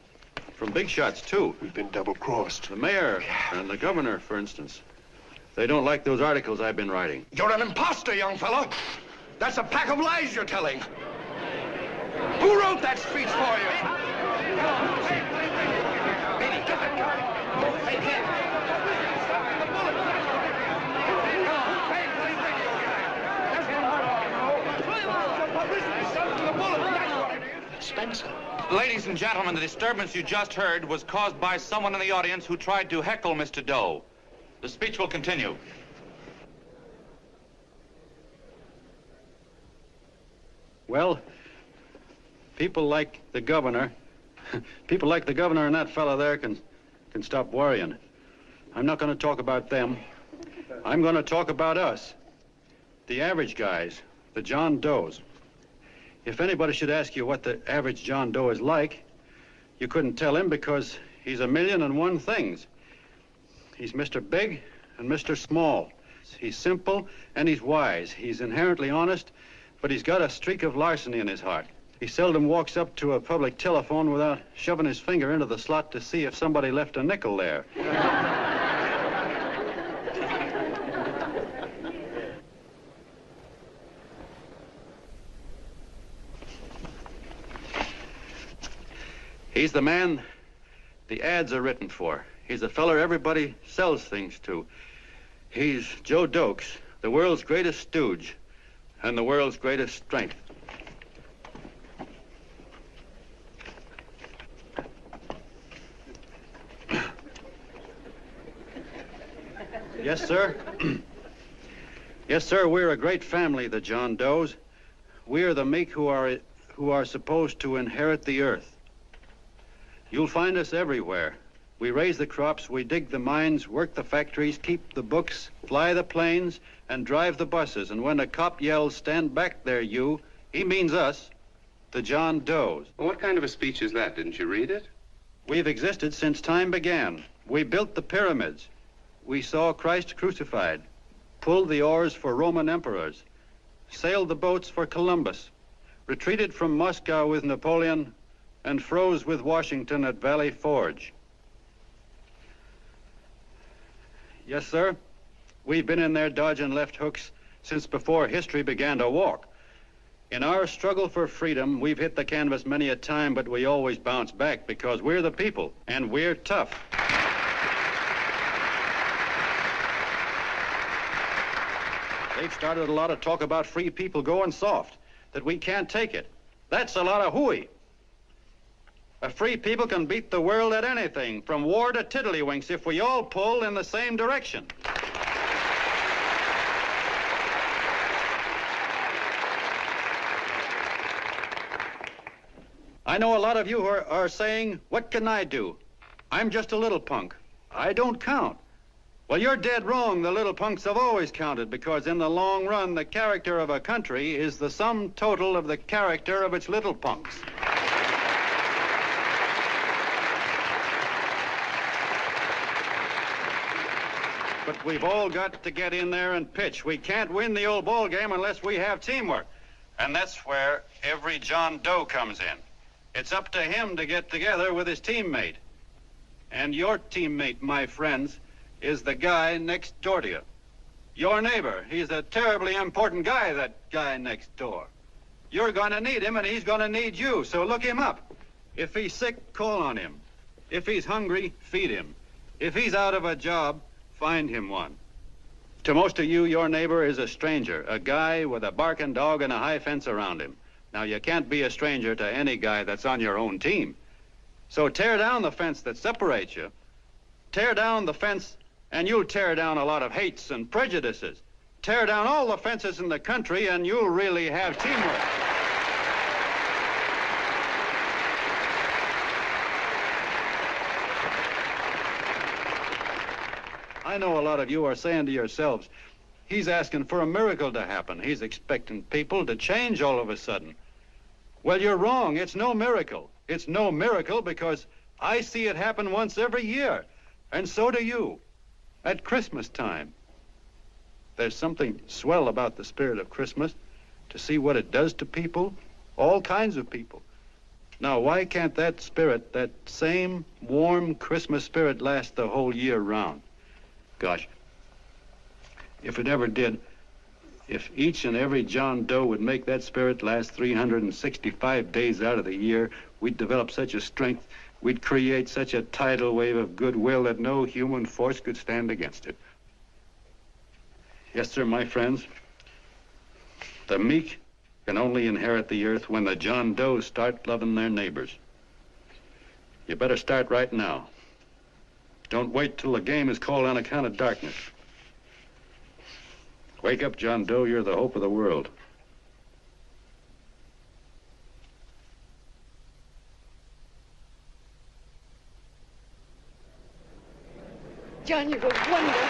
From big shots, too. We've been double-crossed. The mayor and the governor, for instance. They don't like those articles I've been writing. You're an imposter, young fellow. That's a pack of lies you're telling. Who wrote that speech for you? Spencer. Ladies and gentlemen, the disturbance you just heard was caused by someone in the audience who tried to heckle Mr. Doe. The speech will continue. Well, people like the governor and that fellow there can stop worrying. I'm not going to talk about them. I'm going to talk about us, the average guys, the John Does. If anybody should ask you what the average John Doe is like, you couldn't tell him because he's 1,000,001 things. He's Mr. Big and Mr. Small. He's simple and he's wise. He's inherently honest, but he's got a streak of larceny in his heart. He seldom walks up to a public telephone without shoving his finger into the slot to see if somebody left a nickel there. He's the man the ads are written for. He's the feller everybody sells things to. He's Joe Doe, the world's greatest stooge and the world's greatest strength. Yes, sir. Yes, sir, we're a great family, the John Does. We are the meek who are supposed to inherit the earth. You'll find us everywhere. We raise the crops, we dig the mines, work the factories, keep the books, fly the planes, and drive the buses. And when a cop yells, "Stand back there, you," he means us, the John Does. Well, what kind of a speech is that? Didn't you read it? We've existed since time began. We built the pyramids. We saw Christ crucified, pulled the oars for Roman emperors, sailed the boats for Columbus, retreated from Moscow with Napoleon, and froze with Washington at Valley Forge. Yes, sir. We've been in there dodging left hooks since before history began to walk. In our struggle for freedom, we've hit the canvas many a time, but we always bounce back because we're the people, and we're tough. They've started a lot of talk about free people going soft, that we can't take it. That's a lot of hooey. A free people can beat the world at anything, from war to tiddlywinks, if we all pull in the same direction. I know a lot of you are saying, "What can I do? I'm just a little punk. I don't count." Well, you're dead wrong. The little punks have always counted, because in the long run, the character of a country is the sum total of the character of its little punks. But we've all got to get in there and pitch. We can't win the old ball game unless we have teamwork. And that's where every John Doe comes in. It's up to him to get together with his teammate. And your teammate, my friends, is the guy next door to you. Your neighbor. He's a terribly important guy, that guy next door. You're going to need him, and he's going to need you, so look him up. If he's sick, call on him. If he's hungry, feed him. If he's out of a job, find him one. To most of you, your neighbor is a stranger, a guy with a barking dog and a high fence around him. Now, you can't be a stranger to any guy that's on your own team. So tear down the fence that separates you. Tear down the fence, and you'll tear down a lot of hates and prejudices. Tear down all the fences in the country, and you'll really have teamwork. I know a lot of you are saying to yourselves, he's asking for a miracle to happen. He's expecting people to change all of a sudden. Well, you're wrong. It's no miracle. It's no miracle because I see it happen once every year, and so do you, at Christmas time. There's something swell about the spirit of Christmas, to see what it does to people, all kinds of people. Now, why can't that spirit, that same warm Christmas spirit, last the whole year round? Gosh, if it ever did, if each and every John Doe would make that spirit last 365 days out of the year, we'd develop such a strength, we'd create such a tidal wave of goodwill that no human force could stand against it. Yes, sir, my friends, the meek can only inherit the earth when the John Does start loving their neighbors. You better start right now. Don't wait till the game is called on account of darkness. Wake up, John Doe. You're the hope of the world. John, you were wonderful.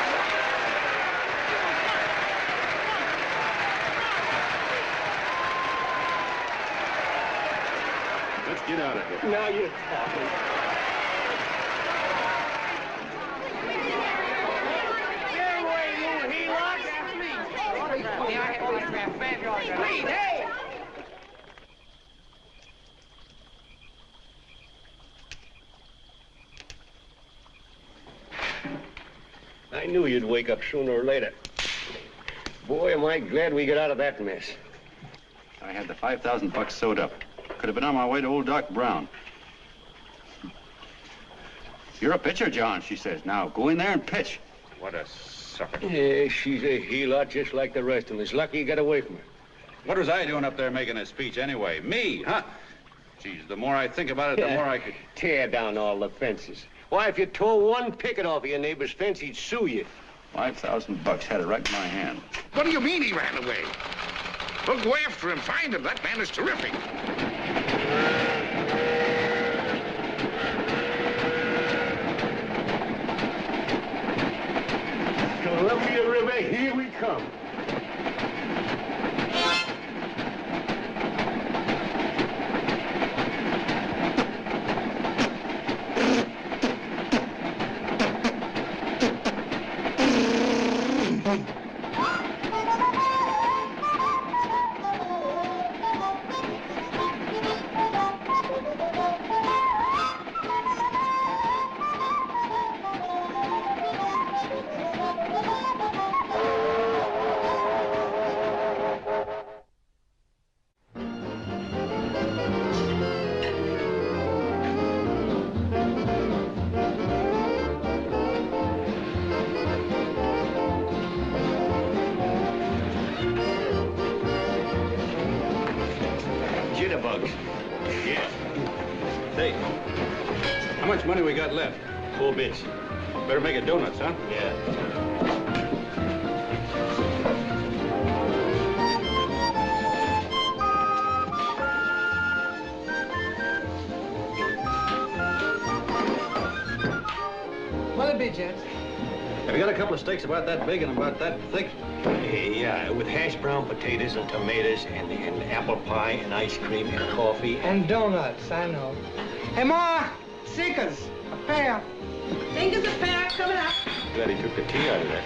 Let's get out of here. Now you're talking. Please, hey! I knew you'd wake up sooner or later. Boy, am I glad we got out of that mess. I had the $5,000 sewed up. Could have been on my way to old Doc Brown. You're a pitcher, John, she says. Now, go in there and pitch. What a sucker. Yeah, she's a heel-out just like the rest of us. Lucky you got away from her. What was I doing up there making a speech anyway? Me, huh? Geez, the more I think about it, the more I could... Tear down all the fences. Why, if you tore one picket off of your neighbor's fence, he'd sue you. $5,000 had it right in my hand. What do you mean he ran away? Well, go after him, find him. That man is terrific. Columbia River, here we come. Jitterbugs. Yes. Say, how much money we got left? 4 bits. Better make it donuts, huh? Yeah. What'll it be, gents? Have you got a couple of steaks about that big and about that thick? Yeah, with hash brown potatoes and tomatoes and apple pie and ice cream and coffee. And donuts, I know. Hey, Ma! Seekers, a pair. Seekers, a pair, coming up. Glad he took the tea out of that.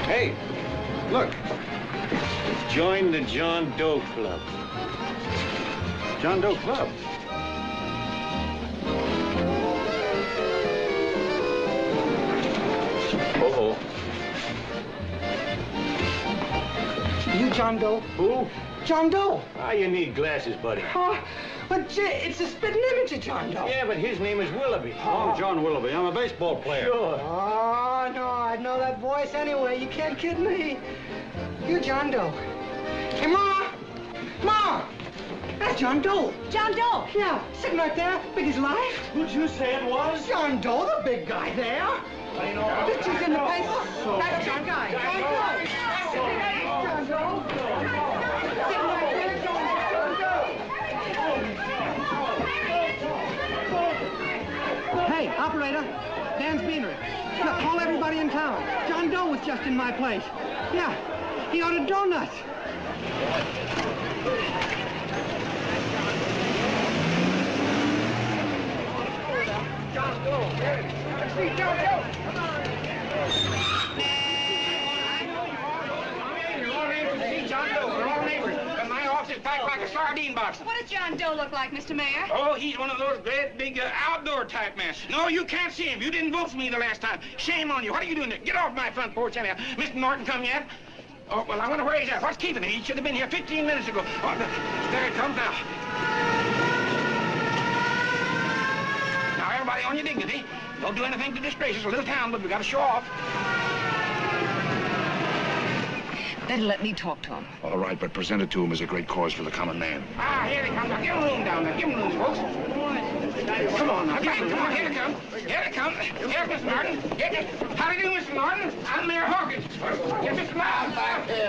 Hey, look. Join the John Doe Club. John Doe Club? Uh-oh. You John Doe? Who? John Doe. Ah, you need glasses, buddy. Oh, but it's a spitting image of John Doe. Yeah, but his name is Willoughby. Oh, John Willoughby. I'm a baseball player. Sure. Oh, no, I'd know that voice anyway. You can't kid me. You're John Doe. Hey, Ma! Ma! That's John Doe. John Doe. Yeah, sitting right there, big as life. Who'd you say it was? John Doe, the big guy there. Pictures in the paper. That's John Guy. John Doe. John Doe. Sitting right there, John Doe. Hey, operator. Dan's Beanery. Look, call everybody in town. John Doe was just in my place. Yeah, he ordered donuts. John Doe. Let's see John Doe. Come on. John Doe, we're all neighbors. But my office is packed like a sardine box. What does John Doe look like, Mr. Mayor? Oh, he's one of those great big outdoor type men. No, you can't see him. You didn't vote for me the last time. Shame on you. What are you doing there? Get off my front porch anyhow. Mr. Norton come yet? Oh, well, I wonder where he's at. What's keeping him? He should have been here 15 minutes ago. Oh, there he comes now. Now, everybody on your dignity. Don't do anything to disgrace us. A little town, but we got to show off. Better let me talk to him. All right, but present it to him as a great cause for the common man. Ah, here he comes. Now, give him room down there. Give him room, folks. Come on now. Come on. Here he comes. Here he comes. Here's Mr. Norton. How do you do, Mr. Norton? I'm Mayor Hawkins. Yes, Mr. Norton.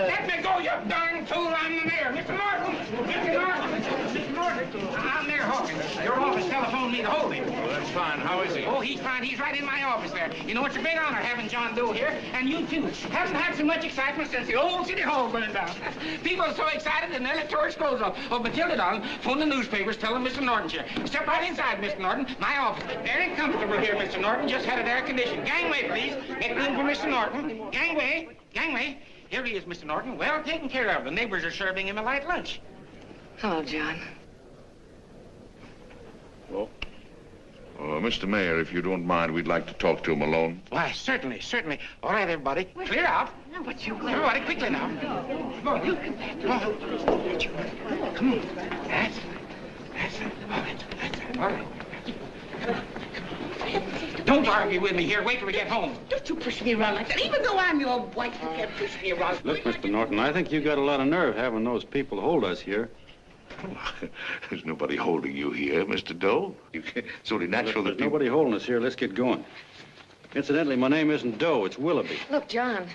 Let me go, you darn tool. I'm the mayor. Mr. Norton. Mr. Norton. Mr. Norton. I'm Mayor Hawkins. Your office telephoned me to hold him. Well, that's fine. How is he? Oh, he's fine. He's right in my office there. You know, it's a big honor having John Doe here, and you too. Haven't had so much excitement since the old City Hall burned down. People are so excited and electoral scrolls off. Oh, Matilda, darling, phone the newspapers, tell them Mr. Norton's here. Step right inside, Mr. Norton. My office. Very comfortable here, Mr. Norton. Just had it air conditioned. Gangway, please. Make room for Mr. Norton. Gangway. Gangway. Here he is, Mr. Norton. Well taken care of. The neighbors are serving him a light lunch. Hello, John. Well? Mr. Mayor, if you don't mind, we'd like to talk to him alone. Why, certainly, certainly. All right, everybody. Clear out. No, but you... Everybody, quickly now. Come on. Come on. Come on. That's All right. Don't argue with me here. Wait till we get home. Don't you push me around like that. Even though I'm your wife, you can't push me around. Look, Mr. Norton, I think you got a lot of nerve having those people hold us here. There's nobody holding you here, Mr. Doe. It's only natural that There's nobody holding us here. Let's get going. Incidentally, my name isn't Doe, it's Willoughby. Look, John,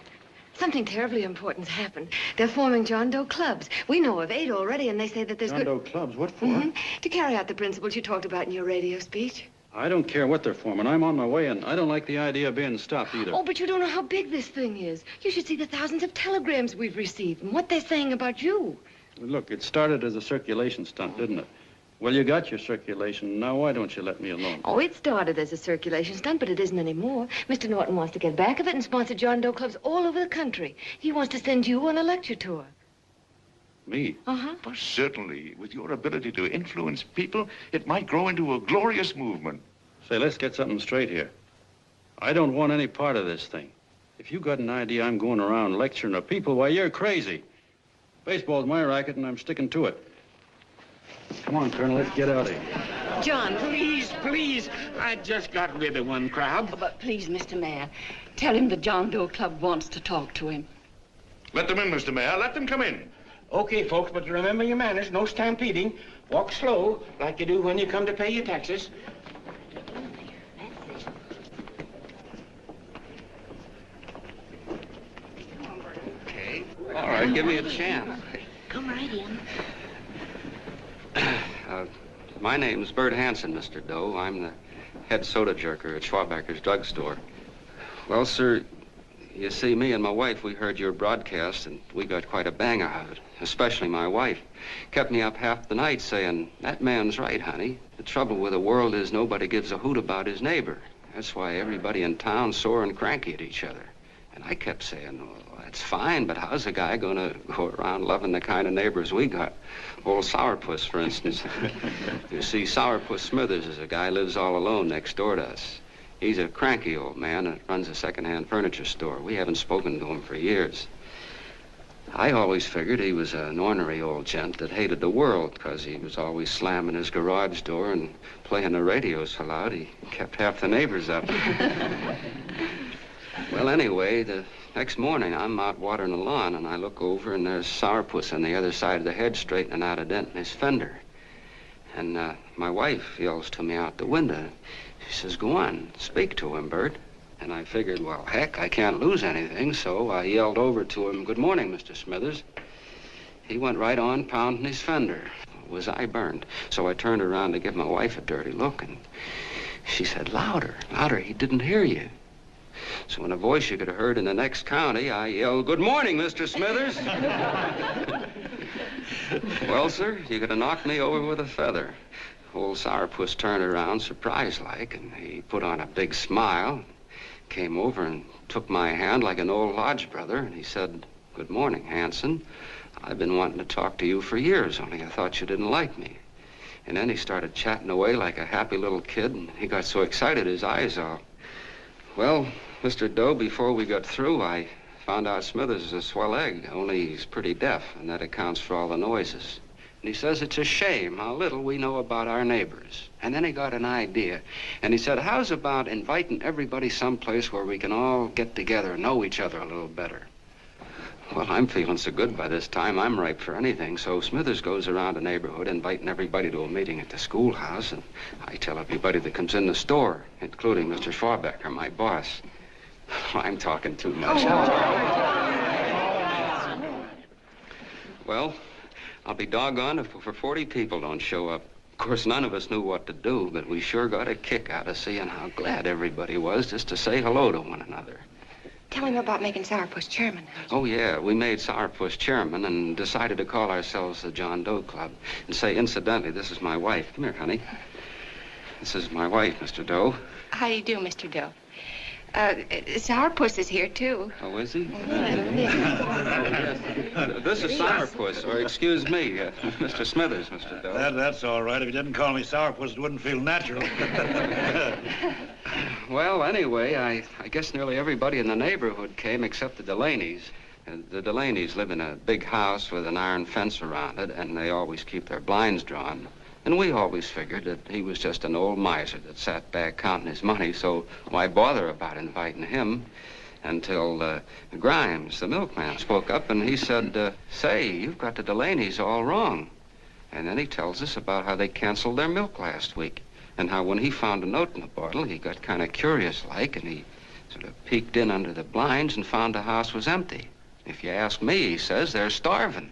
something terribly important's happened. They're forming John Doe clubs. We know of 8 already, and they say that there's John Doe clubs? What for? To carry out the principles you talked about in your radio speech. I don't care what they're forming. I'm on my way, and I don't like the idea of being stopped either. Oh, but you don't know how big this thing is. You should see the thousands of telegrams we've received and what they're saying about you. Look, it started as a circulation stunt, didn't it? Well, you got your circulation. Now, why don't you let me alone? Oh, it started as a circulation stunt, but it isn't anymore. Mr. Norton wants to get back of it and sponsor John Doe clubs all over the country. He wants to send you on a lecture tour. Me? Uh-huh. Well, certainly, with your ability to influence people, it might grow into a glorious movement. Say, let's get something straight here. I don't want any part of this thing. If you got an idea I'm going around lecturing the people, why, you're crazy. Baseball's my racket, and I'm sticking to it. Come on, Colonel, let's get out of here. John. Please, please. I just got rid of one crowd. Oh, but please, Mr. Mayor, tell him the John Doe Club wants to talk to him. Let them in, Mr. Mayor. Let them come in. Okay, folks, but remember your manners. No stampeding. Walk slow, like you do when you come to pay your taxes. Okay. All right, give me a chance. Come right in. My name's Bert Hansen, Mr. Doe. I'm the head soda jerker at Schwabacker's drugstore. Well, sir, you see, me and my wife, we heard your broadcast, and we got quite a bang out of it, especially my wife. Kept me up half the night saying, that man's right, honey. The trouble with the world is nobody gives a hoot about his neighbor. That's why everybody in town's sore and cranky at each other. And I kept saying, well, that's fine, but how's a guy going to go around loving the kind of neighbors we got? Old Sourpuss, for instance. You see, Sourpuss Smithers is a guy who lives all alone next door to us. He's a cranky old man that runs a second-hand furniture store. We haven't spoken to him for years. I always figured he was an ornery old gent that hated the world because he was always slamming his garage door and playing the radio so loud he kept half the neighbors up. Well, anyway, the next morning I'm out watering the lawn and I look over and there's Sourpuss on the other side of the hedge straightening out a dent in his fender. And my wife yells to me out the window. She says, go on, speak to him, Bert. And I figured, well, heck, I can't lose anything, so I yelled over to him, good morning, Mr. Smithers. He went right on pounding his fender. Was I burned? So I turned around to give my wife a dirty look, and she said, louder, louder, he didn't hear you. So in a voice you could have heard in the next county, I yelled, good morning, Mr. Smithers. Well, sir, you could have knocked me over with a feather. Old Sourpuss turned around, surprised-like, and he put on a big smile, came over and took my hand like an old lodge brother, and he said, good morning, Hanson. I've been wanting to talk to you for years, only I thought you didn't like me. And then he started chatting away like a happy little kid, and he got so excited his eyes all... Well, Mr. Doe, before we got through, I found out Smithers is a swell egg, only he's pretty deaf, and that accounts for all the noises. And he says it's a shame how little we know about our neighbors. And then he got an idea. And he said, how's about inviting everybody someplace where we can all get together and know each other a little better? Well, I'm feeling so good by this time, I'm ripe for anything. So Smithers goes around the neighborhood inviting everybody to a meeting at the schoolhouse. And I tell everybody that comes in the store, including Mr. Schwabacker, my boss. I'm talking too much. Well, I'll be doggone if for 40 people don't show up. Of course, none of us knew what to do, but we sure got a kick out of seeing how glad everybody was just to say hello to one another. Tell him about making Sourpuss chairman. Oh, yeah, we made Sourpuss chairman and decided to call ourselves the John Doe Club. And say, incidentally, this is my wife. Come here, honey. This is my wife, Mr. Doe. How do you do, Mr. Doe? Sourpuss is here, too. Oh, is he? This is Sourpuss, or excuse me, Mr. Smithers, Mr. Doe. That's all right. If you didn't call me Sourpuss, it wouldn't feel natural. Well, anyway, I guess nearly everybody in the neighborhood came except the Delaney's. The Delaney's live in a big house with an iron fence around it, and they always keep their blinds drawn. And we always figured that he was just an old miser that sat back counting his money, so why bother about inviting him? Until Grimes, the milkman, spoke up and he said, say, you've got the Delaney's all wrong. And then he tells us about how they canceled their milk last week and how when he found a note in the bottle, he got kind of curious-like and he sort of peeked in under the blinds and found the house was empty. If you ask me, he says, they're starving.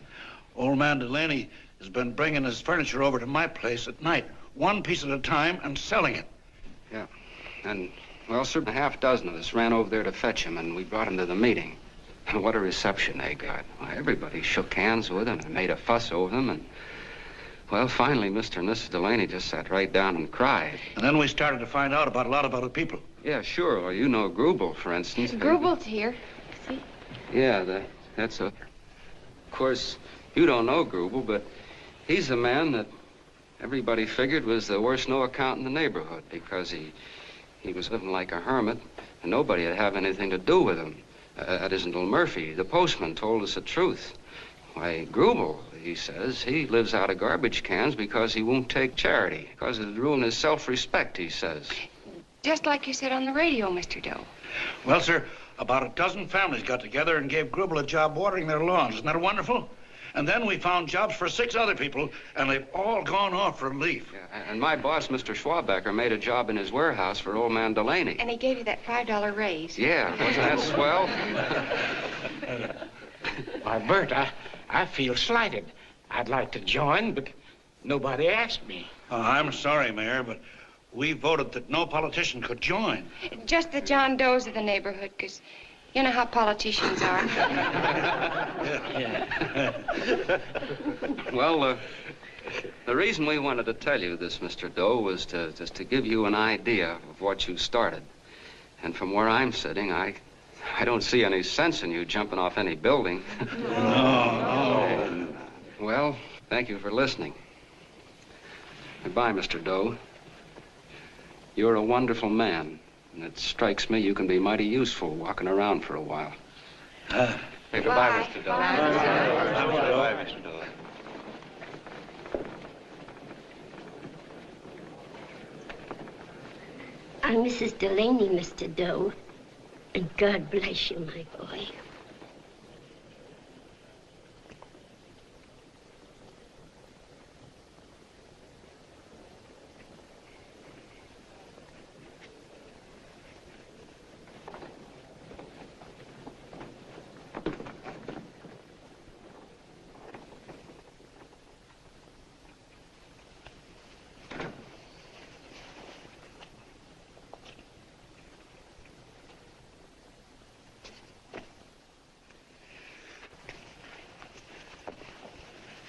Old man Delaney has been bringing his furniture over to my place at night, one piece at a time, and selling it. Yeah. And, well, sir, a half dozen of us ran over there to fetch him, and we brought him to the meeting. And what a reception they got. Why, everybody shook hands with him and made a fuss over him, and, well, finally, Mr. and Mrs. Delaney just sat right down and cried. And then we started to find out about a lot of other people. Yeah, sure. Well, you know Grubel, for instance. Grubel's here. See? Yeah, that's a... Of course, you don't know Grubel, but he's the man that everybody figured was the worst no-account in the neighborhood because he was living like a hermit and nobody would have anything to do with him. That isn't little Murphy. The postman told us the truth. Why, Grubel, he says, he lives out of garbage cans because he won't take charity, because it'd ruin his self-respect, he says. Just like you said on the radio, Mr. Doe. Well, sir, about a dozen families got together and gave Grubel a job watering their lawns. Isn't that wonderful? And then we found jobs for 6 other people, and they've all gone off for leave. Yeah, and my boss, Mr. Schwabecker, made a job in his warehouse for old man Delaney. And he gave you that $5 raise. Yeah, wasn't that swell? Why, Bert, I feel slighted. I'd like to join, but nobody asked me. I'm sorry, Mayor, but we voted that no politician could join. Just the John Does of the neighborhood, because you know how politicians are. Well, the reason we wanted to tell you this, Mr. Doe, was just to give you an idea of what you started. And from where I'm sitting, I don't see any sense in you jumping off any building. No. Well, thank you for listening. Goodbye, Mr. Doe. You're a wonderful man. And it strikes me you can be mighty useful walking around for a while. Hey, goodbye, Mr. Doe. Goodbye, Mr. Doe. I'm Mrs. Delaney, Mr. Doe. And God bless you, my boy.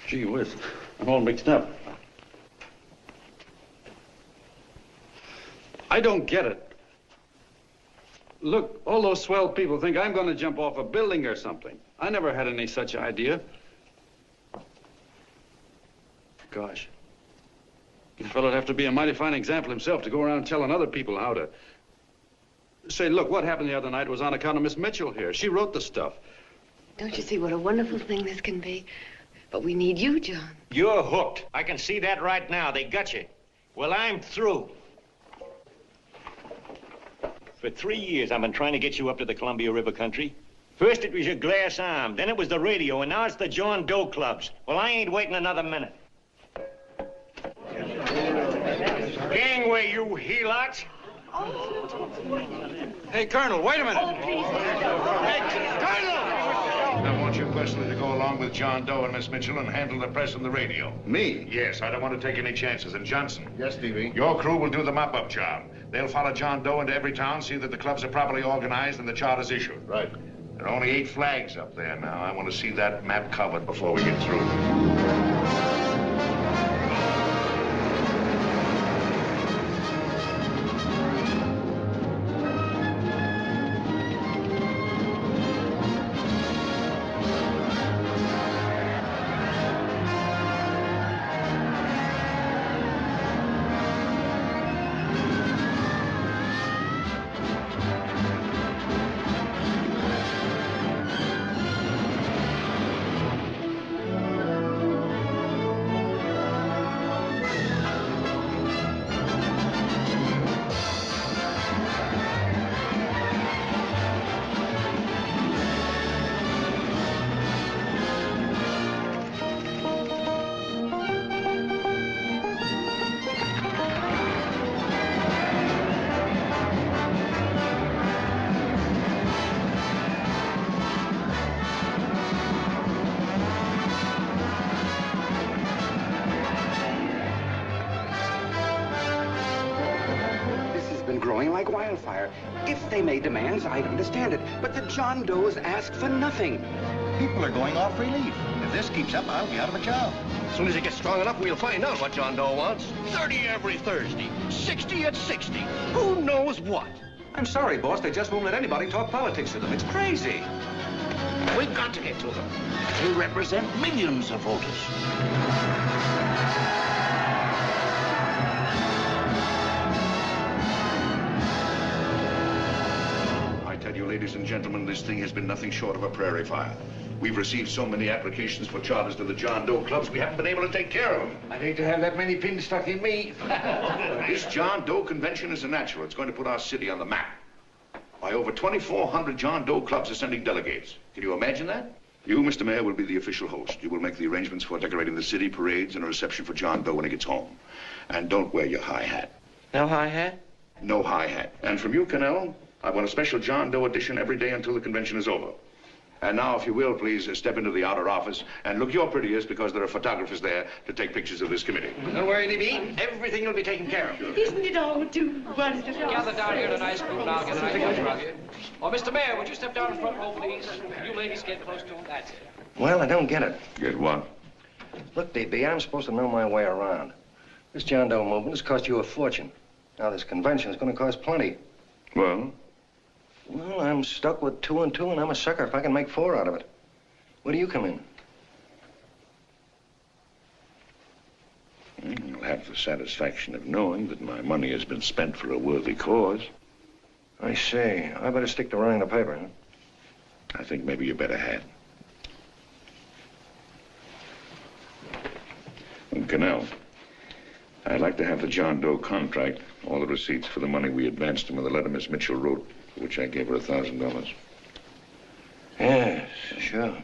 Gee whiz, I'm all mixed up. I don't get it. Look, all those swell people think I'm going to jump off a building or something. I never had any such idea. Gosh. The fellow'd have to be a mighty fine example himself to go around telling other people how to... Say, look, what happened the other night was on account of Miss Mitchell here. She wrote the stuff. Don't you see what a wonderful thing this can be? But we need you, John. You're hooked. I can see that right now. They got you. Well, I'm through. For 3 years, I've been trying to get you up to the Columbia River country. First, it was your glass arm. Then it was the radio. And now it's the John Doe clubs. Well, I ain't waiting another minute. Gangway, you helots. Hey, Colonel, wait a minute. Oh, please. Hey, Colonel! I want you personally to go along with John Doe and Miss Mitchell and handle the press and the radio. Me? Yes, I don't want to take any chances. And Johnson. Yes, Stevie? Your crew will do the mop-up job. They'll follow John Doe into every town, see that the clubs are properly organized and the charters issued. Right. There are only 8 flags up there now. I want to see that map covered before we get through. going like wildfire. If they made demands, I'd understand it. But the John Does asked for nothing. People are going off relief. If this keeps up, I'll be out of a job. As soon as it gets strong enough, we'll find out what John Doe wants. 30 every Thursday, 60 at 60. Who knows what? I'm sorry, boss. They just won't let anybody talk politics to them. It's crazy. We've got to get to them. They represent millions of voters. I tell you, ladies and gentlemen, this thing has been nothing short of a prairie fire. We've received so many applications for charters to the John Doe clubs, we haven't been able to take care of them. I'd hate to have that many pins stuck in me. This John Doe convention is a natural. It's going to put our city on the map. By over 2,400 John Doe clubs are sending delegates. Can you imagine that? You, Mr. Mayor, will be the official host. You will make the arrangements for decorating the city, parades, and a reception for John Doe when he gets home. And don't wear your high hat. No high hat? No high hat. And from you, Cannell, I want a special John Doe edition every day until the convention is over. And now, if you will, please step into the outer office and look your prettiest because there are photographers there to take pictures of this committee. Don't worry, Libby. Everything will be taken care of. Isn't it all too wonderful? Gather down here to a nice group and I'll get a nice picture of you. Oh, Mr. Mayor, would you step down in front row, please? You ladies get close to him. That's it. Well, I don't get it. Get what? Look, DB, I'm supposed to know my way around. This John Doe movement has cost you a fortune. Now, this convention is going to cost plenty. Well? Well, I'm stuck with 2 and 2, and I'm a sucker if I can make 4 out of it. Where do you come in? You'll have the satisfaction of knowing that my money has been spent for a worthy cause. I see. I better stick to running the paper, huh? I think maybe you better had. And Cannell, I'd like to have the John Doe contract, all the receipts for the money we advanced him, and the letter Miss Mitchell wrote, for which I gave her $1,000. Yes, sure.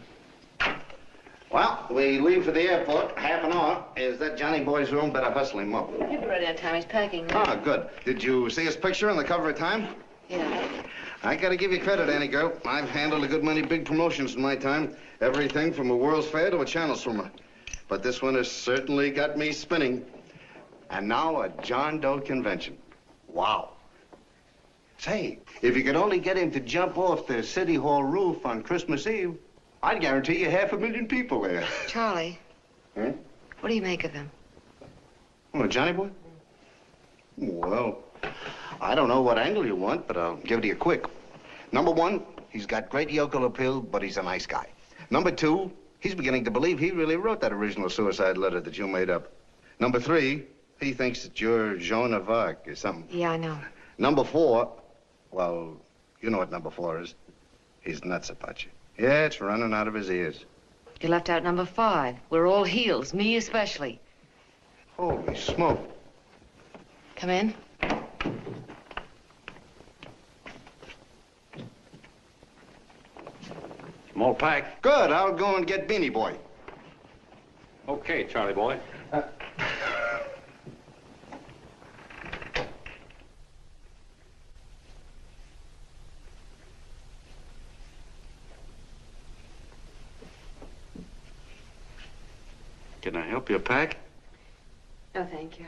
Well, we leave for the airport. Half an hour. Is that Johnny boy's room? Better hustle him up. He'll be ready on time. He's packing. Ah, good. Did you see his picture on the cover of Time? Yeah. I gotta give you credit, Annie girl. I've handled a good many big promotions in my time. Everything from a World's Fair to a channel swimmer. But this one has certainly got me spinning. And now a John Doe convention. Wow. Say, if you could only get him to jump off the City Hall roof on Christmas Eve, I'd guarantee you 500,000 people there. Charlie. Huh? What do you make of him? Oh, Johnny boy? Well, I don't know what angle you want, but I'll give it to you quick. Number 1, he's got great yokel appeal, but he's a nice guy. Number 2, he's beginning to believe he really wrote that original suicide letter that you made up. Number 3, he thinks that you're Joan of Arc or something. Yeah, I know. Number 4, well, you know what number 4 is. He's nuts about you. Yeah, it's running out of his ears. You left out number 5. We're all heels, me especially. Holy smoke. Come in. Small pack. Good. I'll go and get Beanie Boy. Okay, Charlie boy. Can I help you pack? No, thank you.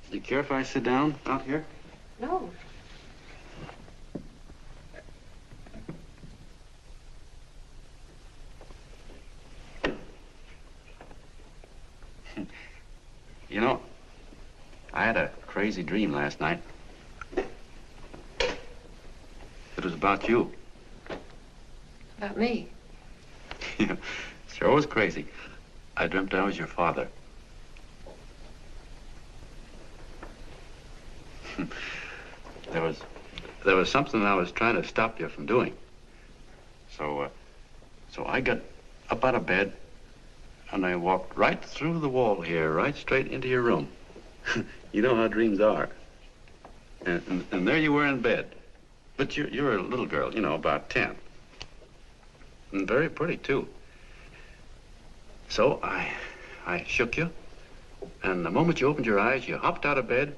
Do you care if I sit down out here? No. You know, I had a crazy dream last night. It was about you. About me? Yeah, sure was crazy. I dreamt I was your father. There was something I was trying to stop you from doing. So I got up out of bed and I walked right through the wall here, right straight into your room. You know how dreams are. And there you were in bed. But you're a little girl, you know, about 10. And very pretty, too. So I shook you, and the moment you opened your eyes, you hopped out of bed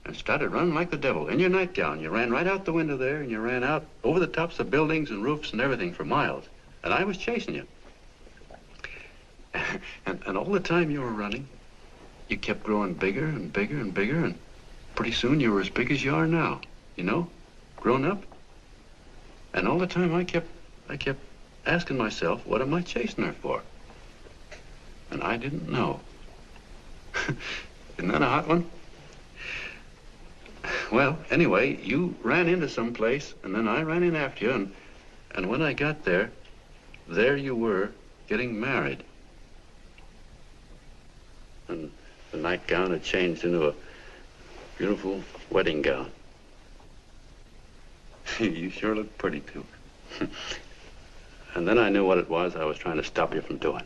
and started running like the devil in your nightgown. You ran right out the window there, and you ran out over the tops of buildings and roofs and everything for miles. And I was chasing you. And all the time you were running, you kept growing bigger and bigger and bigger, and pretty soon you were as big as you are now, you know, grown up. And all the time I kept asking myself, what am I chasing her for? And I didn't know. Isn't that a hot one? Well, anyway, you ran into some place, and then I ran in after you, and when I got there you were getting married. And the nightgown had changed into a beautiful wedding gown. You sure look pretty, too. And then I knew what it was I was trying to stop you from doing.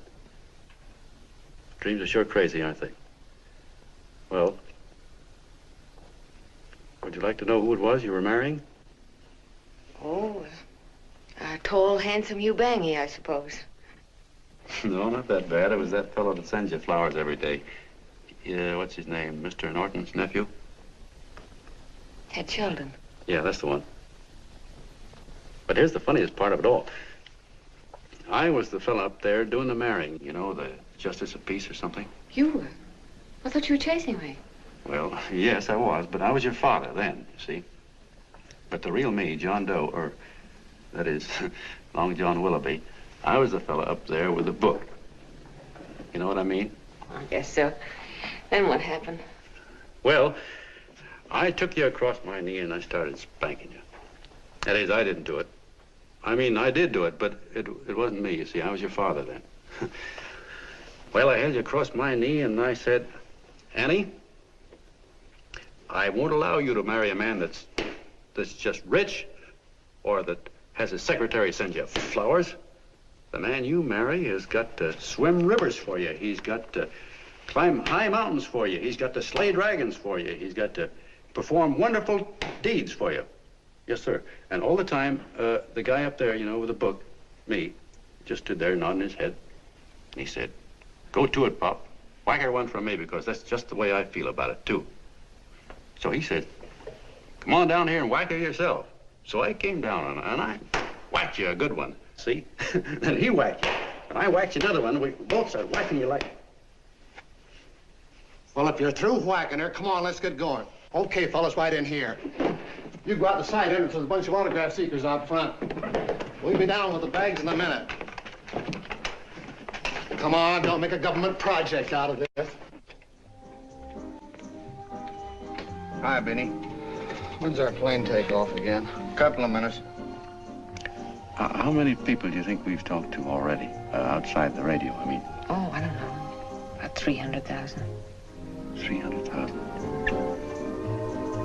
Dreams are sure crazy, aren't they? Well, would you like to know who it was you were marrying? Oh, a tall, handsome Ubangi, I suppose. No, not that bad. It was that fellow that sends you flowers every day. What's his name? Mr. Norton's nephew? Ted Sheldon. Yeah, that's the one. But here's the funniest part of it all. I was the fella up there doing the marrying, you know, the justice of peace or something. You were? I thought you were chasing me. Well, yes, I was, but I was your father then, you see. But the real me, John Doe, or that is, Long John Willoughby, I was the fella up there with the book. You know what I mean? I guess so. Then what happened? Well, I took you across my knee and I started spanking you. That is, I didn't do it. I mean, I did do it, but it wasn't me, you see. I was your father then. Well, I held you across my knee and I said, Annie, I won't allow you to marry a man that's just rich or that has his secretary send you flowers. The man you marry has got to swim rivers for you. He's got to climb high mountains for you. He's got to slay dragons for you. He's got to perform wonderful deeds for you. Yes, sir. And all the time, the guy up there, you know, with the book, me, just stood there nodding his head. And he said, go to it, Pop. Whack her one from me, because that's just the way I feel about it, too. So he said, come on down here and whack her yourself. So I came down and I whacked you a good one, see? Then he whacked you, and I whacked you another one. We both started whacking you like... Well, if you're through whacking her, come on, let's get going. Okay, fellas, right in here. You go out the side entrance. There's a bunch of autograph seekers out front. We'll be down with the bags in a minute. Come on, don't make a government project out of this. Hi, Benny. When's our plane take off again? Couple of minutes. How many people do you think we've talked to already, outside the radio, I mean? Oh, I don't know. About 300,000. 300,000.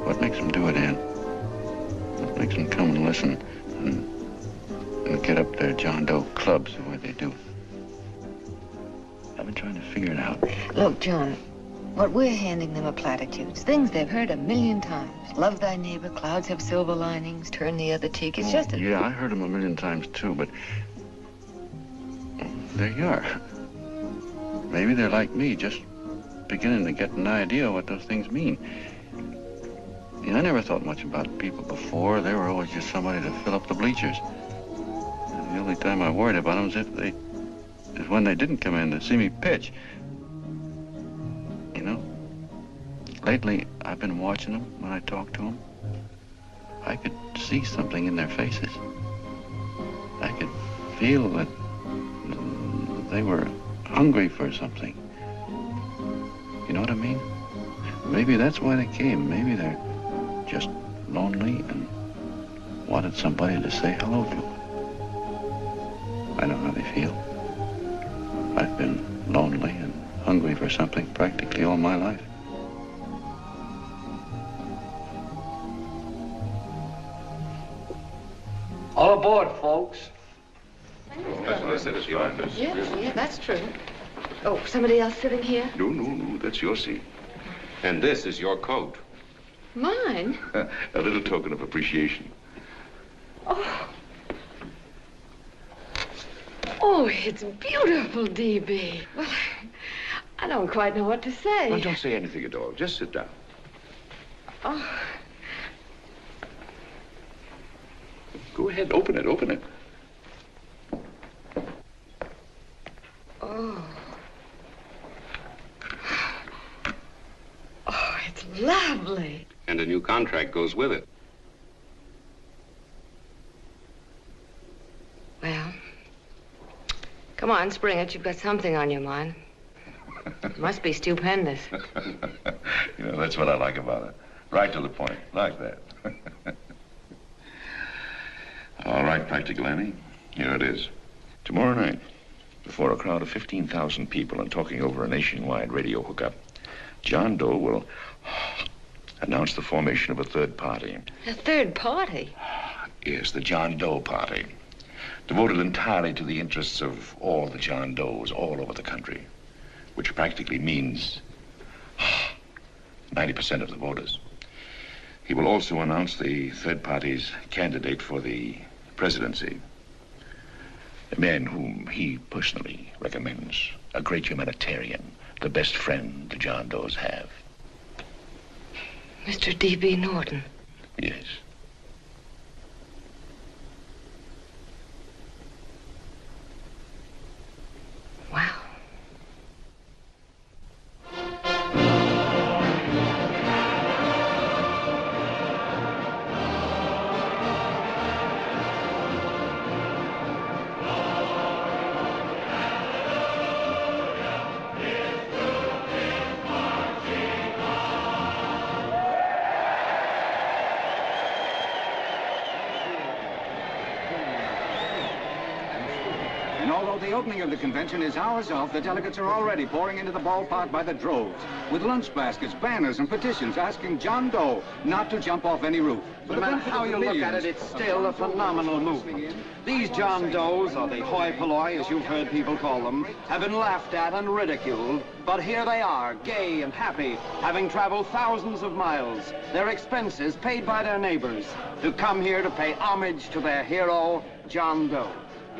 What makes them do it, Ann? What makes them come and listen and get up their John Doe clubs the way they do? I've been trying to figure it out. Look, John, what we're handing them are platitudes, things they've heard 1,000,000 times. Love thy neighbor, clouds have silver linings, turn the other cheek. It's just a... Yeah, I heard them 1,000,000 times, too, but there you are. Maybe they're like me, just beginning to get an idea what those things mean. You know, I never thought much about people before. They were always just somebody to fill up the bleachers. And the only time I worried about them is when they didn't come in to see me pitch. You know, lately I've been watching them when I talk to them. I could see something in their faces. I could feel that they were hungry for something. You know what I mean? Maybe that's why they came. Maybe they're just lonely and wanted somebody to say hello to. I know how they feel. I've been lonely and hungry for something practically all my life. All aboard, folks. Yeah, that's true. Oh, somebody else sitting here? No, that's your seat. And this is your coat. Mine? A little token of appreciation. Oh. Oh, it's beautiful, D.B. Well, I don't quite know what to say. Well, don't say anything at all. Just sit down. Oh. Go ahead, open it. Oh. lovely. And a new contract goes with it. Well, come on, spring it. You've got something on your mind. It must be stupendous. You know, that's what I like about it. Right to the point, like that. All right, Practical Annie, here it is. Tomorrow night, before a crowd of 15,000 people and talking over a nationwide radio hookup, John Doe will announce the formation of a third party. A third party? Yes, the John Doe Party. Devoted entirely to the interests of all the John Does all over the country, which practically means 90% of the voters. He will also announce the third party's candidate for the presidency. A man whom he personally recommends, a great humanitarian, the best friend the John Does have. Mr. D.B. Norton. Yes. Wow. And although the opening of the convention is hours off, the delegates are already pouring into the ballpark by the droves, with lunch baskets, banners, and petitions asking John Doe not to jump off any roof. No matter how you look at it, it's still a phenomenal movement. These John Does, or the hoi polloi, as you've heard people call them, have been laughed at and ridiculed, but here they are, gay and happy, having traveled thousands of miles, their expenses paid by their neighbors, to come here to pay homage to their hero, John Doe.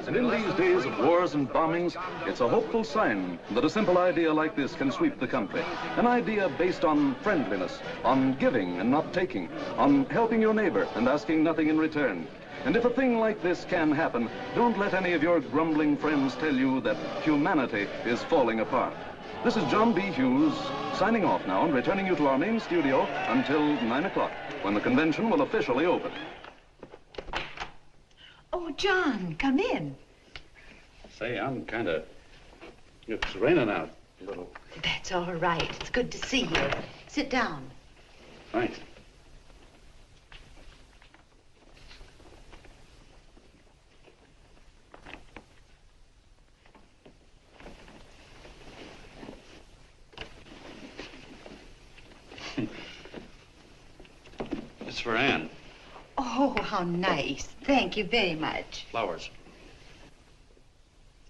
And in these days of wars and bombings, it's a hopeful sign that a simple idea like this can sweep the country. An idea based on friendliness, on giving and not taking, on helping your neighbor and asking nothing in return. And if a thing like this can happen, don't let any of your grumbling friends tell you that humanity is falling apart. This is John B. Hughes, signing off now and returning you to our main studio until 9 o'clock, when the convention will officially open. Oh, John, come in. Say, I'm kind of... It's raining out a little. That's all right. It's good to see you. Sit down. Thanks. It's for Anne. Oh, how nice. Thank you very much. Flowers.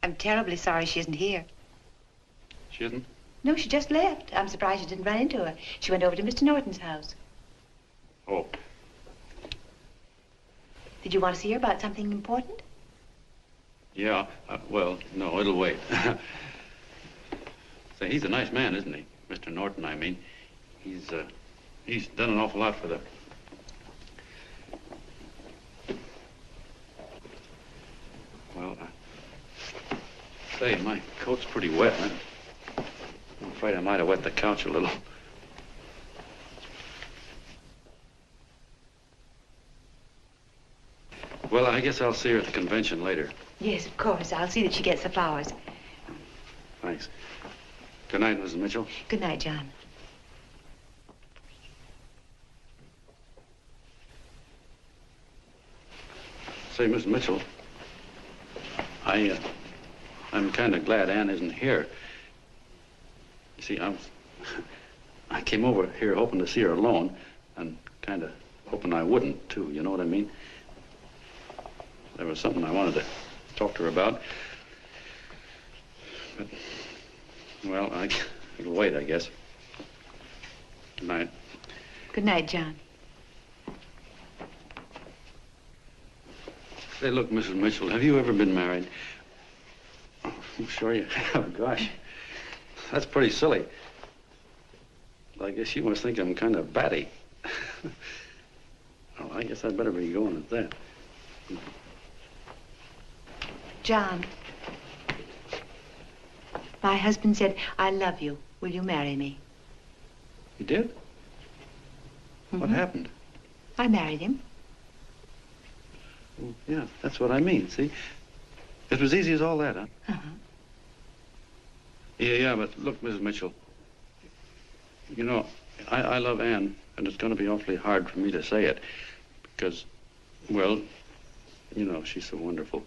I'm terribly sorry she isn't here. She isn't? No, she just left. I'm surprised you didn't run into her. She went over to Mr. Norton's house. Oh. Did you want to see her about something important? Yeah, well, no, it'll wait. Say, he's a nice man, isn't he? Mr. Norton, I mean. He's done an awful lot for the... Well, say, my coat's pretty wet. I'm afraid I might have wet the couch a little. Well, I guess I'll see her at the convention later. Yes, of course. I'll see that she gets the flowers. Thanks. Good night, Mrs. Mitchell. Good night, John. Say, Miss Mitchell, I'm kind of glad Anne isn't here. You see, I came over here hoping to see her alone, and kind of hoping I wouldn't, too, you know what I mean? There was something I wanted to talk to her about. But, well, it'll wait, I guess. Good night. Good night, John. Say, look, Mrs. Mitchell, have you ever been married? Oh, I'm sure you have. Gosh, that's pretty silly. I guess you must think I'm kind of batty. Well, I guess I'd better be going at that. John, my husband said, I love you. Will you marry me? You did? What happened? I married him. Well, yeah, that's what I mean, see? It was easy as all that, huh? Uh-huh. Yeah, but look, Mrs. Mitchell, you know, I love Ann, and it's going to be awfully hard for me to say it because, well, you know, she's so wonderful.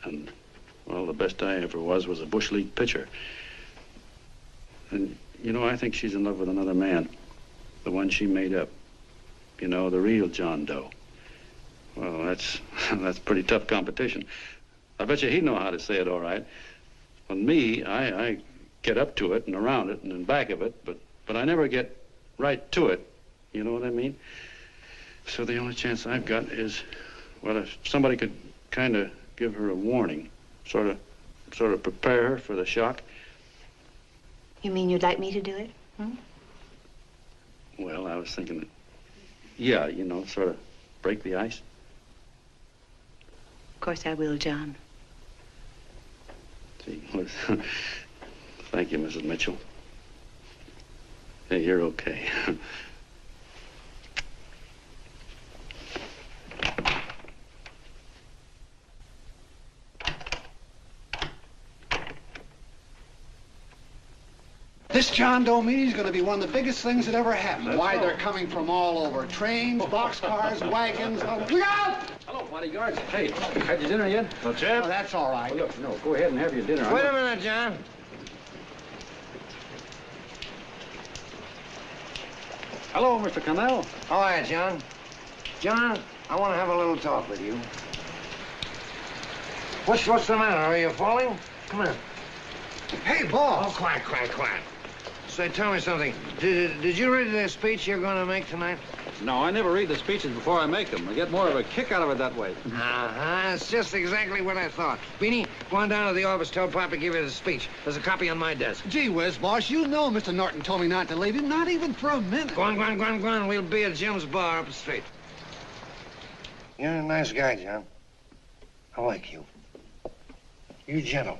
And, well, the best I ever was a Bush League pitcher. And, you know, I think she's in love with another man, the one she made up. You know, the real John Doe. Well, that's pretty tough competition. I bet you he'd know how to say it all right. On me, I get up to it and around it and in back of it, but I never get right to it. You know what I mean? So the only chance I've got is, well, if somebody could kind of give her a warning, sort of prepare her for the shock. You mean you'd like me to do it? Hmm? Well, I was thinking that, yeah, you know, sort of break the ice. Of course I will, John. Gee, listen, thank you, Mrs. Mitchell. Hey, you're okay. This John Doe meeting is going to be one of the biggest things that ever happened. Why, they're coming from all over. Trains, boxcars, wagons. Look out! Hello, bodyguards. Hey, had your dinner yet? That's it? Oh, that's all right. Well, look, no, go ahead and have your dinner. Wait a minute, John. Hello, Mr. Connell. How are you, John? John, I want to have a little talk with you. What's the matter? Are you falling? Come here. Hey, boss. Oh, quiet. Say, tell me something. Did you read the speech you're going to make tonight? No, I never read the speeches before I make them. I get more of a kick out of it that way. Uh-huh. It's just exactly what I thought. Beanie, go on down to the office, tell Pop to give you the speech. There's a copy on my desk. Gee whiz, boss, you know Mr. Norton told me not to leave him, not even for a minute. Go on. We'll be at Jim's bar up the street. You're a nice guy, John. I like you. You're gentle.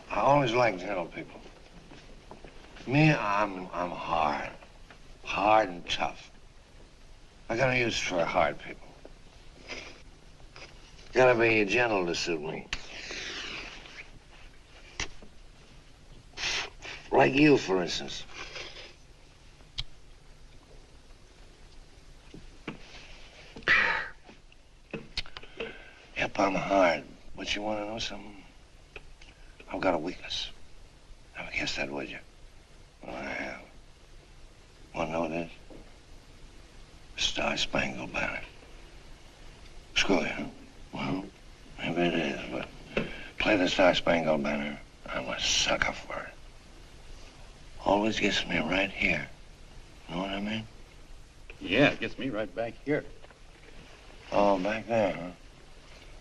I always like gentle people. Me, I'm hard. Hard and tough. I got a use for hard people. Gotta be gentle to suit me. Like you, for instance. Yep, I'm hard. But you want to know something? I've got a weakness. Never guessed that, would you? Well, I have. Want to know what it is? Star-Spangled Banner. Screw you, huh? Well, maybe it is, but play the Star-Spangled Banner. I'm a sucker for it. Always gets me right here. Know what I mean? Yeah, it gets me right back here. Oh, back there, huh?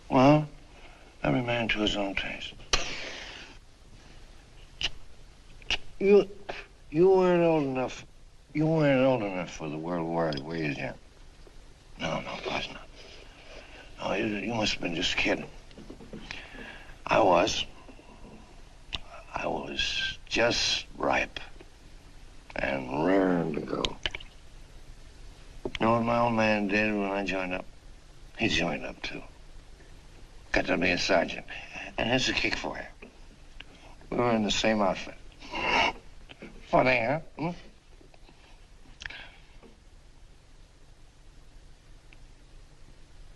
Well, every man to his own taste. You weren't old enough. You weren't old enough for the World War, were you, Jim? No, of course not. No, you must have been just kidding. I was just ripe and raring to go. You know what my old man did when I joined up? He joined up, too. Got to be a sergeant. And here's a kick for you. We were in the same outfit. Funny, huh? Hmm?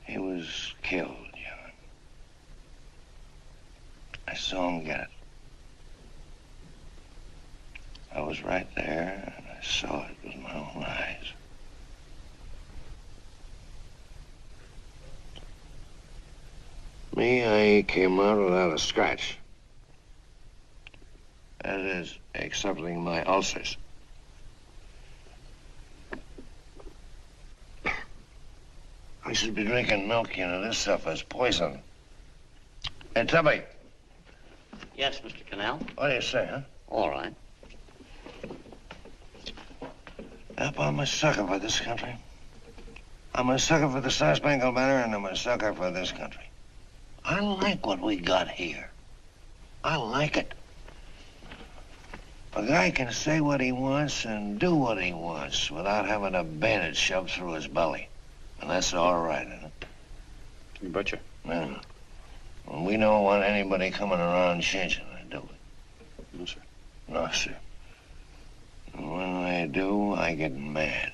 He was killed, John. I saw him get it. I was right there, and I saw it with my own eyes. Me, I came out without a scratch. That is, excepting my ulcers. I should be drinking milk, you know. This stuff is poison. Hey, Tubby. Yes, Mr. Connell? What do you say, huh? All right. Yep, I'm a sucker for this country. I'm a sucker for the Star-Spangled Banner, and I'm a sucker for this country. I like what we got here. I like it. A guy can say what he wants and do what he wants without having a bayonet shoved through his belly. And that's all right, isn't it? You betcha. Yeah. Well, we don't want anybody coming around changing it, do we? No, sir. No, sir. And when they do, I get mad.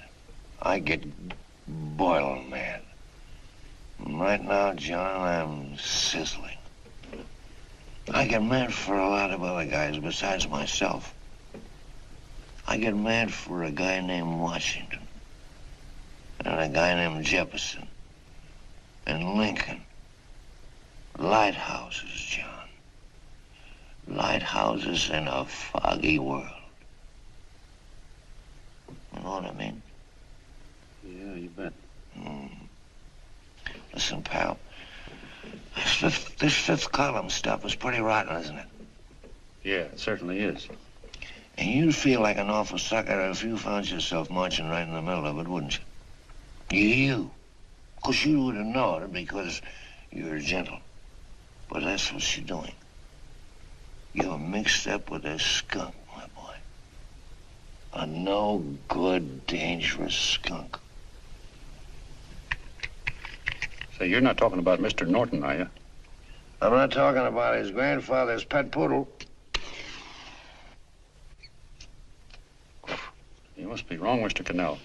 I get boiling mad. And right now, John, I'm sizzling. I get mad for a lot of other guys besides myself. I get mad for a guy named Washington, and a guy named Jefferson, and Lincoln. Lighthouses, John. Lighthouses in a foggy world. You know what I mean? Yeah, you bet. Listen, pal. This fifth column stuff is pretty rotten, isn't it? Yeah, it certainly is. And you'd feel like an awful sucker if you found yourself marching right in the middle of it, wouldn't you? You. Of course, you wouldn't know it because you're gentle. But that's what you're doing. You're mixed up with a skunk, my boy. A no-good, dangerous skunk. Say, you're not talking about Mr. Norton, are you? I'm not talking about his grandfather's pet poodle. You must be wrong, Mr. Cannell.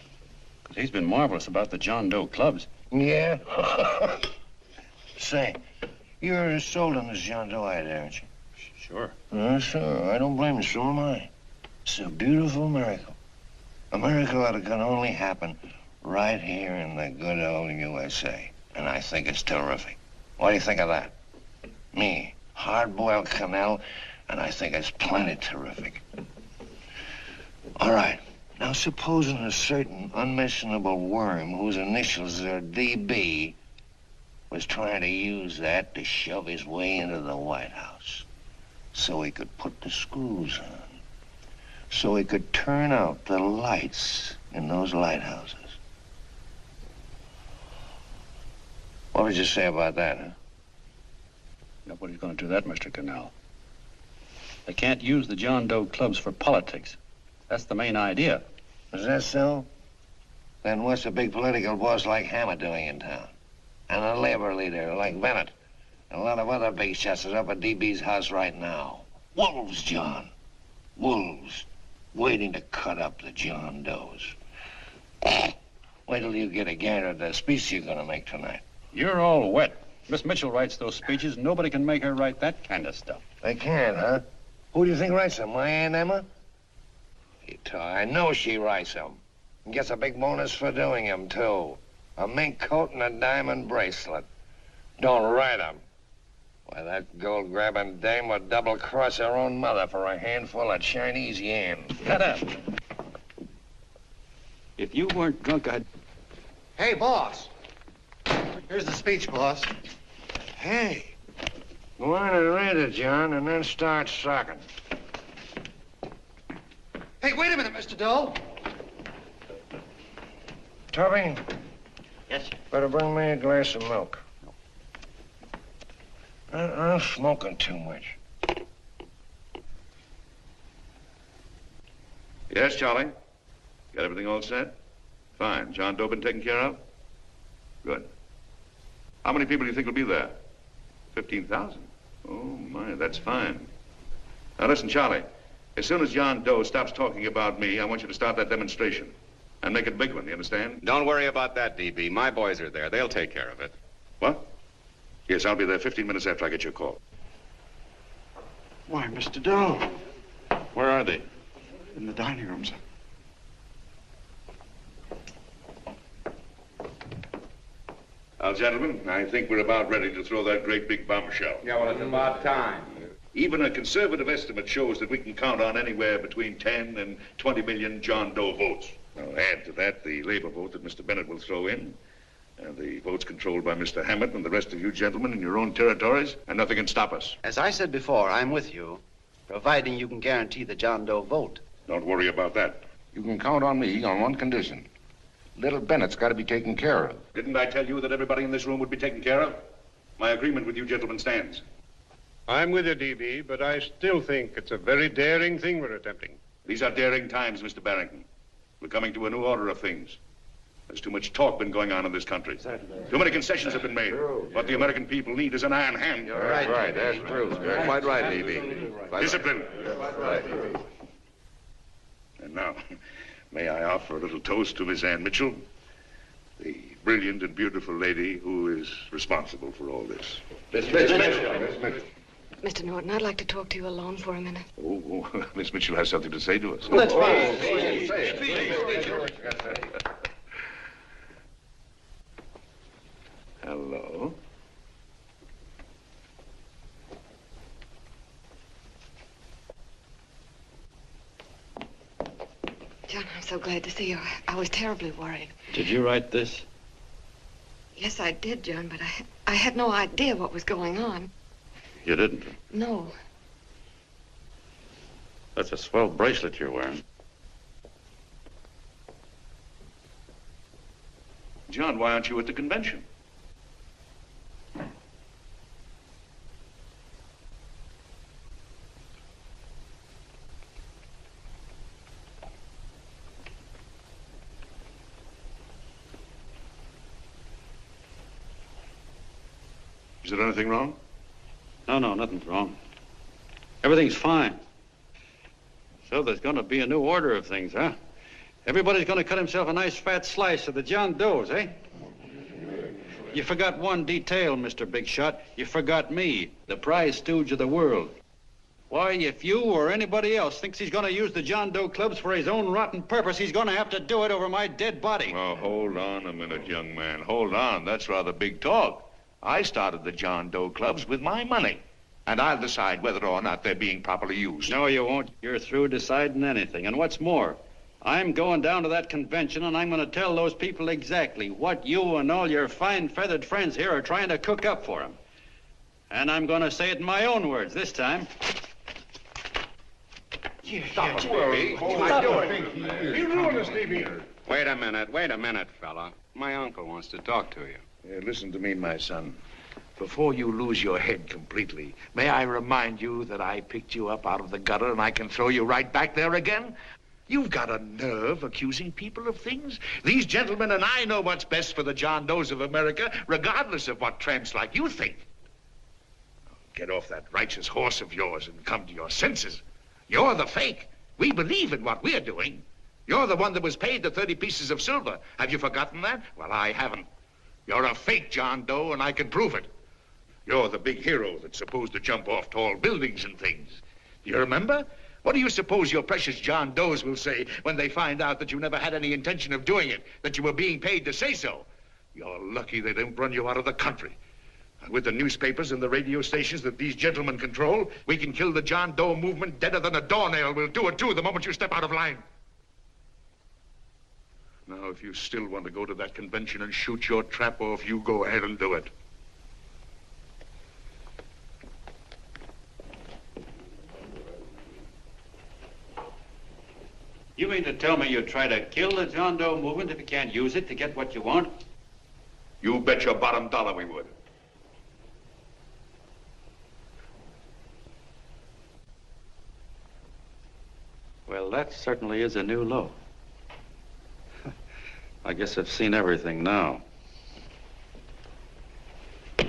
Because he's been marvelous about the John Doe clubs. Yeah? Say, you're sold on this John Doe idea, aren't you? Sure. Sure. I don't blame you. So am I. It's a beautiful miracle. A miracle that can only happen right here in the good old USA. And I think it's terrific. What do you think of that? Me, hard-boiled Cannell, and I think it's plenty terrific. All right. Now, supposing a certain unmentionable worm whose initials are DB was trying to use that to shove his way into the White House so he could put the screws on, so he could turn out the lights in those lighthouses. What would you say about that, huh? Nobody's going to do that, Mr. Cannell. They can't use the John Doe clubs for politics. That's the main idea. Is that so? Then what's a big political boss like Hammett doing in town? And a labor leader like Bennett? And a lot of other big shots is up at DB's house right now. Wolves, John. Wolves. Waiting to cut up the John Does. Wait till you get a gander at the speech you're going to make tonight. You're all wet. Miss Mitchell writes those speeches. Nobody can make her write that kind of stuff. They can't, huh? Who do you think writes them? My Aunt Emma? I know she writes them. And gets a big bonus for doing them, too. A mink coat and a diamond bracelet. Don't write them. Why, that gold-grabbing dame would double-cross her own mother for a handful of Chinese yen. Shut up. If you weren't drunk, I'd... Hey, boss. Here's the speech, boss. Hey. Go on and read it, John, and then start sucking. Hey, wait a minute, Mr. Doe. Tubby? Yes, sir. Better bring me a glass of milk. I'm smoking too much. Yes, Charlie? Got everything all set? Fine. John Doe been taken care of? Good. How many people do you think will be there? 15,000? Oh, my, that's fine. Now, listen, Charlie. As soon as John Doe stops talking about me, I want you to start that demonstration. And make it a big one, you understand? Don't worry about that, DB. My boys are there. They'll take care of it. What? Yes, I'll be there 15 minutes after I get your call. Why, Mr. Doe. Where are they? In the dining room, sir. Now, gentlemen, I think we're about ready to throw that great big bombshell. Yeah, well, it's about time. Even a conservative estimate shows that we can count on anywhere between 10 and 20 million John Doe votes. Now, add to that the labor vote that Mr. Bennett will throw in, and the votes controlled by Mr. Hammett and the rest of you gentlemen in your own territories, and nothing can stop us. As I said before, I'm with you, providing you can guarantee the John Doe vote. Don't worry about that. You can count on me on one condition. Little Bennett's got to be taken care of. Didn't I tell you that everybody in this room would be taken care of? My agreement with you gentlemen stands. I'm with you, DB, but I still think it's a very daring thing we're attempting. These are daring times, Mr. Barrington. We're coming to a new order of things. There's too much talk been going on in this country. Too many concessions have been made. What the American people need is an iron hand. You're right. That's true. You're quite right, E.B. Discipline. Right. And now, may I offer a little toast to Miss Ann Mitchell, the brilliant and beautiful lady who is responsible for all this. Miss Mitchell. Mr. Norton, I'd like to talk to you alone for a minute. Oh, Miss Mitchell has something to say to us. Let's Hello. John, I'm so glad to see you. I was terribly worried. Did you write this? Yes, I did, John, but I had no idea what was going on. You didn't? No. That's a swell bracelet you're wearing. John, why aren't you at the convention? Is there anything wrong? No, nothing's wrong. Everything's fine. So there's going to be a new order of things, huh? Everybody's going to cut himself a nice fat slice of the John Does, eh? You forgot one detail, Mr. Big Shot. You forgot me, the prize stooge of the world. Why, if you or anybody else thinks he's going to use the John Doe clubs for his own rotten purpose, he's going to have to do it over my dead body. Oh, hold on a minute, young man. Hold on. That's rather big talk. I started the John Doe clubs with my money. And I'll decide whether or not they're being properly used. No, you won't. You're through deciding anything. And what's more, I'm going down to that convention and I'm going to tell those people exactly what you and all your fine feathered friends here are trying to cook up for them. And I'm going to say it in my own words this time. Stop it, baby. You ruined us, Stevie. Wait a minute, fella. My uncle wants to talk to you. Listen to me, my son. Before you lose your head completely, may I remind you that I picked you up out of the gutter and I can throw you right back there again? You've got a nerve accusing people of things. These gentlemen and I know what's best for the John Does of America, regardless of what tramps like you think. Get off that righteous horse of yours and come to your senses. You're the fake. We believe in what we're doing. You're the one that was paid the 30 pieces of silver. Have you forgotten that? Well, I haven't. You're a fake John Doe, and I can prove it. You're the big hero that's supposed to jump off tall buildings and things. Do you remember? What do you suppose your precious John Does will say when they find out that you never had any intention of doing it, that you were being paid to say so? You're lucky they don't run you out of the country. And with the newspapers and the radio stations that these gentlemen control, we can kill the John Doe movement deader than a doornail. We'll do it, too, the moment you step out of line. Now, if you still want to go to that convention and shoot your trap off, you go ahead and do it. You mean to tell me you try to kill the John Doe movement if you can't use it to get what you want? You bet your bottom dollar we would. Well, that certainly is a new low. I guess I've seen everything now.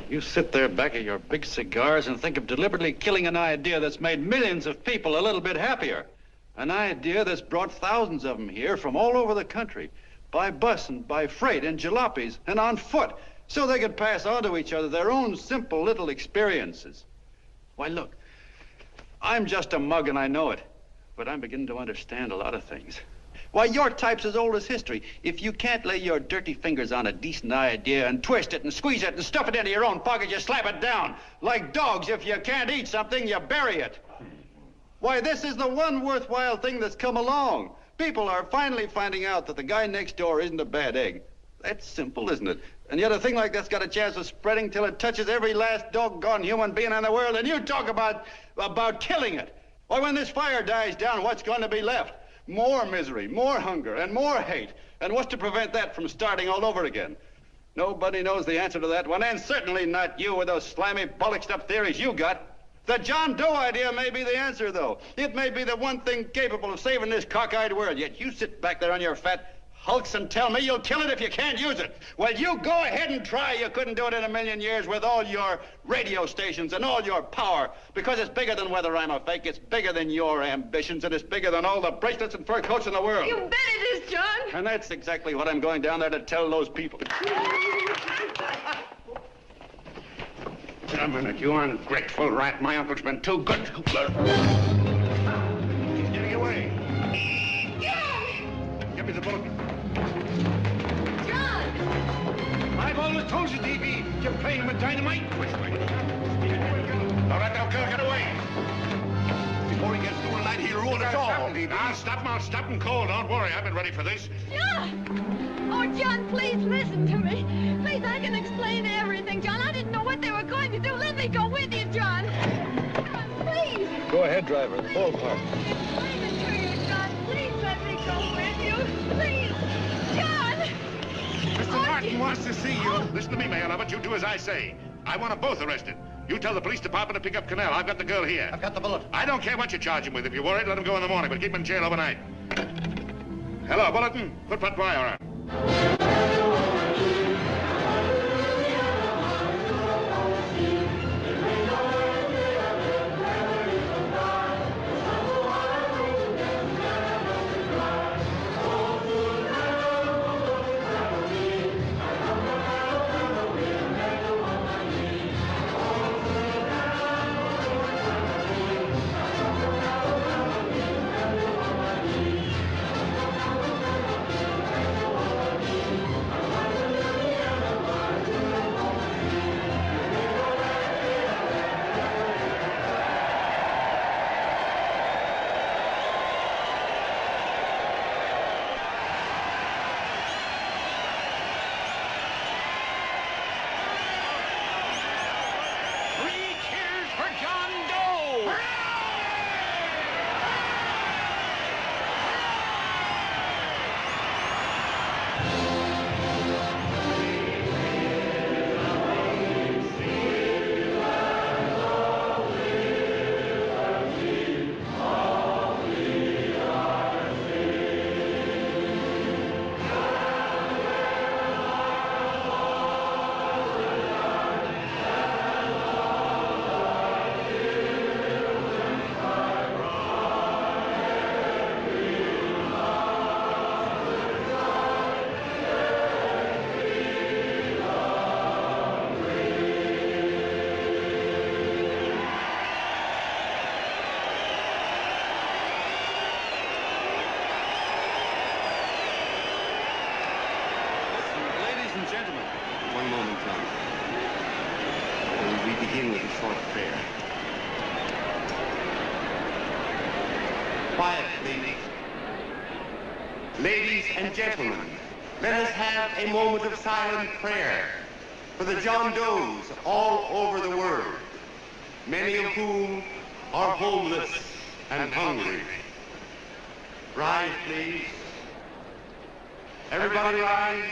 You sit there back of your big cigars and think of deliberately killing an idea that's made millions of people a little bit happier. An idea that's brought thousands of them here from all over the country, by bus and by freight and jalopies and on foot, so they could pass on to each other their own simple little experiences. Why, look, I'm just a mug and I know it, but I'm beginning to understand a lot of things. Why, your type's as old as history. If you can't lay your dirty fingers on a decent idea and twist it and squeeze it and stuff it into your own pocket, you slap it down. Like dogs, if you can't eat something, you bury it. Why, this is the one worthwhile thing that's come along. People are finally finding out that the guy next door isn't a bad egg. That's simple, isn't it? And yet a thing like that's got a chance of spreading till it touches every last doggone human being in the world, and you talk about killing it. Why, when this fire dies down, what's going to be left? More misery, more hunger, and more hate. And what's to prevent that from starting all over again? Nobody knows the answer to that one, and certainly not you with those slimy, bollocksed up theories you got. The John Doe idea may be the answer, though. It may be the one thing capable of saving this cockeyed world. Yet you sit back there on your fat hulks and tell me you'll kill it if you can't use it. Well, you go ahead and try. You couldn't do it in a million years with all your radio stations and all your power. Because it's bigger than whether I'm a fake. It's bigger than your ambitions, and it's bigger than all the bracelets and fur coats in the world. You bet it is, John. And that's exactly what I'm going down there to tell those people. A minute, you ungrateful rat. My uncle's been too good. He's getting away. Give me the bullet. John! I've always told you, D.B., you're playing with dynamite. Which way? All right, now, Kirk, get away. Before he gets through tonight, he'll ruin us all. I'll stop him cold. Don't worry, I've been ready for this. John! Oh, John, please listen to me. Please, I can explain everything, John. I didn't know what they were going to do. Let me go with you, John. John, please. Go ahead, driver. The ballpark. Explain it to you, John. Please let me go with you. Please. John! Mr. Martin wants to see you. Listen to me, Mayor Lovett. You do as I say. I want them both arrested. You tell the police department to pick up Cannell. I've got the girl here. I've got the bullet. I don't care what you charge him with. If you're worried, let him go in the morning, but keep him in jail overnight. Hello, Bulletin. Put Pat Pryor on. begin with a short prayer. Quiet, please. Ladies and gentlemen, let us have a moment of silent prayer for the John Does all over the world, many of whom are homeless and hungry. Rise, please. Everybody rise.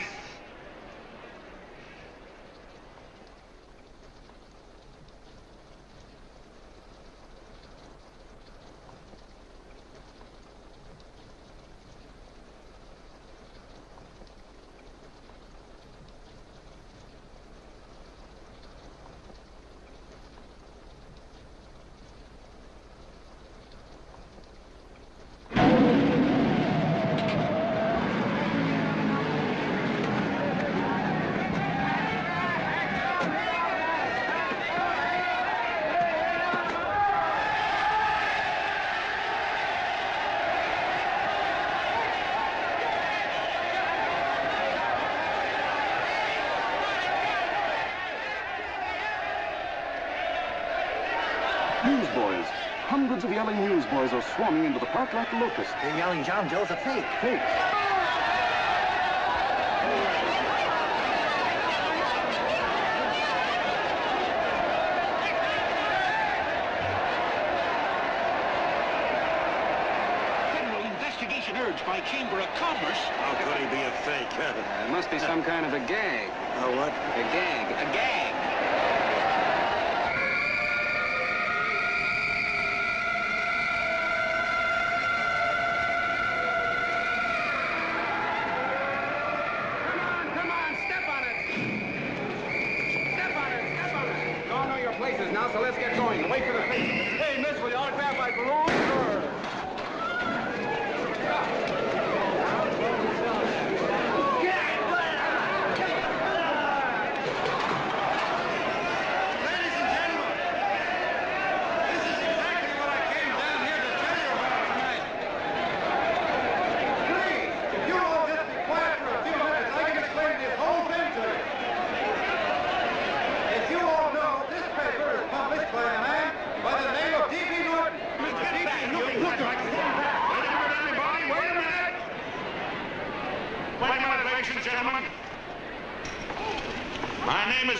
Newsboys. Hundreds of yelling newsboys are swarming into the park like locusts. They're yelling John Doe's a fake. Fake. Federal investigation urged by Chamber of Commerce. How could he be a fake? It must be some kind of a gag. A what? A gag. A gag.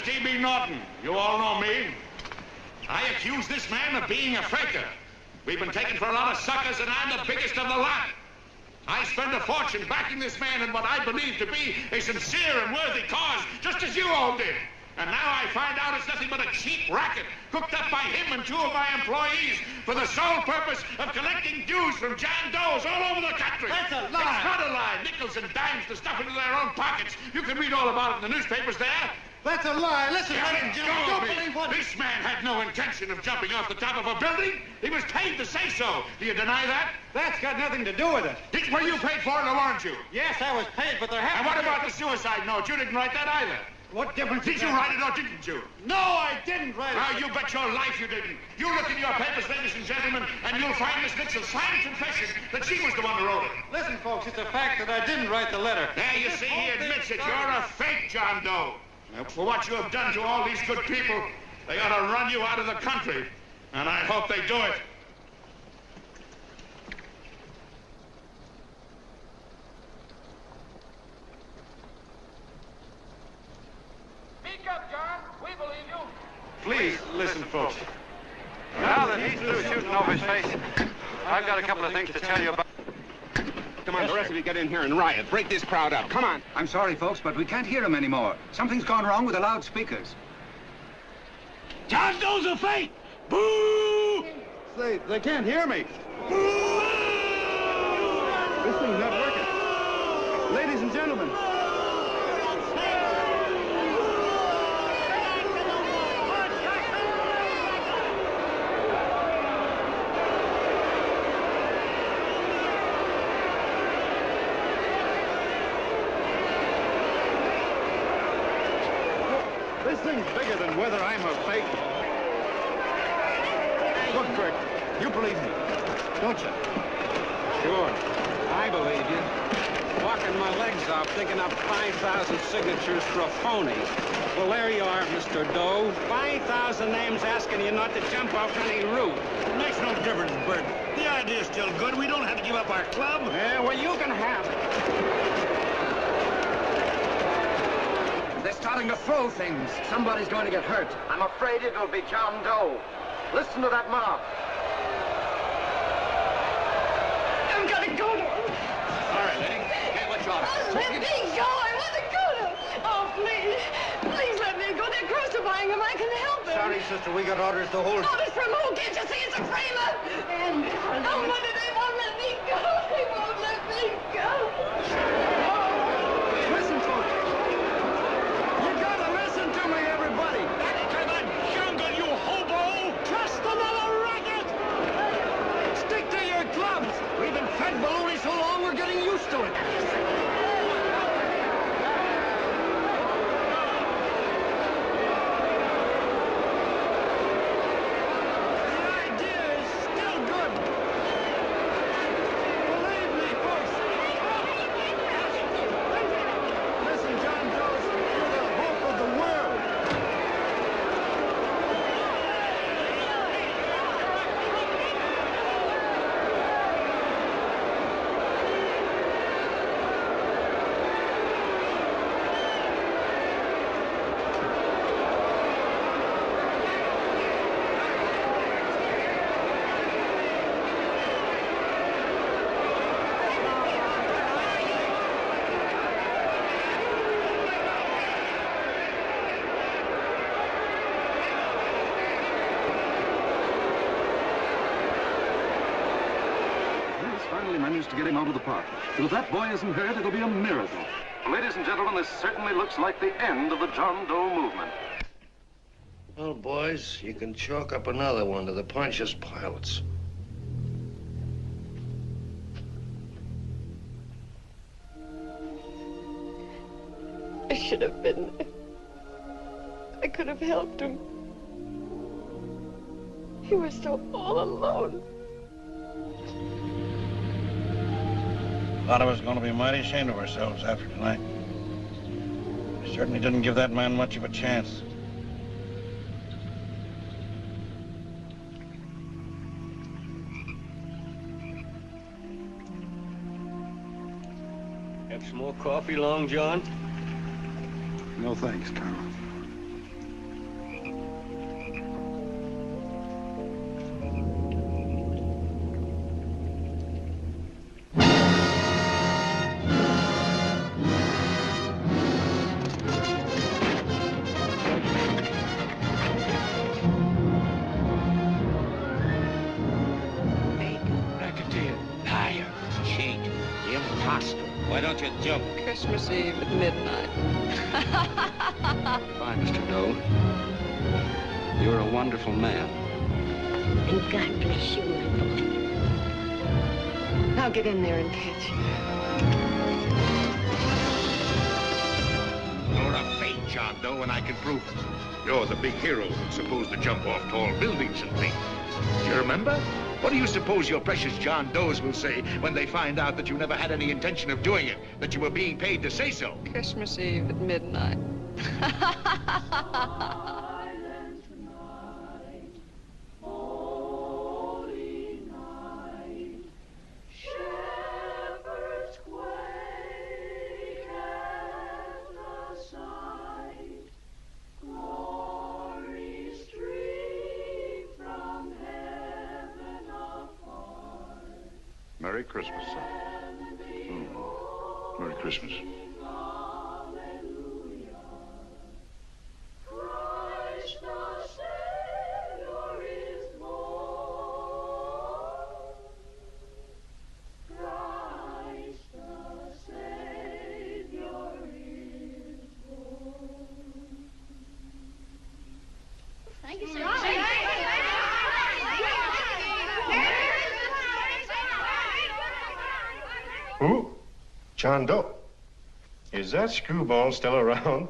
T.B. Norton. You all know me. I accuse this man of being a faker. We've been taken for a lot of suckers, and I'm the biggest of the lot. I spent a fortune backing this man in what I believe to be a sincere and worthy cause, just as you all did. And now I find out it's nothing but a cheap racket cooked up by him and 2 of my employees for the sole purpose of collecting dues from John Does all over the country. That's a lie. It's not a lie. Nickels and dimes to stuff into their own pockets. You can read all about it in the newspapers there. That's a lie. Listen, Let ladies and go gentlemen, of don't me. believe what... This man had no intention of jumping off the top of a building. He was paid to say so. Do you deny that? That's got nothing to do with it. Were you paid for it or weren't you? Yes, I was paid, but there And happened... what about the suicide note? You didn't write that either. What difference Did does you that write make? it or didn't you? No, I didn't write it. Now, you bet your life you didn't. You look in your papers, ladies and gentlemen, and you'll find Miss Mitchell's signed confession that she was the one who wrote it. Listen, folks, it's a fact that I didn't write the letter. There, you see, he admits it. You're a fake John Doe. For what you have done to all these good people, they ought to run you out of the country. And I hope they do it. Speak up, John. We believe you. Please, listen, folks. Now that he's through shooting over his face, I've got a couple of things to tell you about. Come on, the rest of you get in here and riot. Break this crowd up. Come on. I'm sorry, folks, but we can't hear him anymore. Something's gone wrong with the loudspeakers. John Doe's a fake. Boo! They can't hear me. This thing's not working. Ladies and gentlemen. This thing's bigger than whether I'm a fake. Look, Kurt, you believe me, don't you? Sure, I believe you. Walking my legs off, digging up 5,000 signatures for a phony. Well, there you are, Mr. Doe. 5,000 names asking you not to jump off any roof. It makes no difference, Bert. The idea's still good. We don't have to give up our club. Yeah, well, you can have it. They're starting to throw things. Somebody's going to get hurt. I'm afraid it'll be John Doe. Listen to that mob. I'm gonna go to him. All right, lady. Can't let you out. Let me go. I want to go to him. Oh, please. Please let me go. They're crucifying him. I can help them. Sorry, sister. We got orders to hold you. Orders from who? Can't you see it's a framer? And oh, Mother, they won't let me go. They won't let me go. Listen, folks. You gotta listen to me, everybody. Back to the jungle, you hobo! Just another racket! Stick to your clubs. We've been fed baloney so long, we're getting used to it. The idea is still good. Believe me, folks. Listen, John Doe, you're the hope of the world. He's finally managed to get him out of the park. And if that boy isn't hurt, it'll be a miracle. Ladies and gentlemen, this certainly looks like the end of the John Doe movement. Well, boys, you can chalk up another one to the Pontius Pilates. I should have been there. I could have helped him. He was so all alone. A lot of us are going to be mighty ashamed of ourselves after tonight. We certainly didn't give that man much of a chance. Have some more coffee, Long John? No thanks, Carl. faster. Why don't you jump? Christmas Eve at midnight. Goodbye, Mr. Doe. You're a wonderful man. And God bless you, my boy. Now get in there and catch. You're a fake John Doe, and I can prove it. You're the big hero who's supposed to jump off tall buildings and things. Do you remember? What do you suppose your precious John Does will say when they find out that you never had any intention of doing it, that you were being paid to say so? Christmas Eve at midnight. Merry Christmas, son. Merry Christmas. Thank you, sir. Who? John Doe. Is that screwball still around?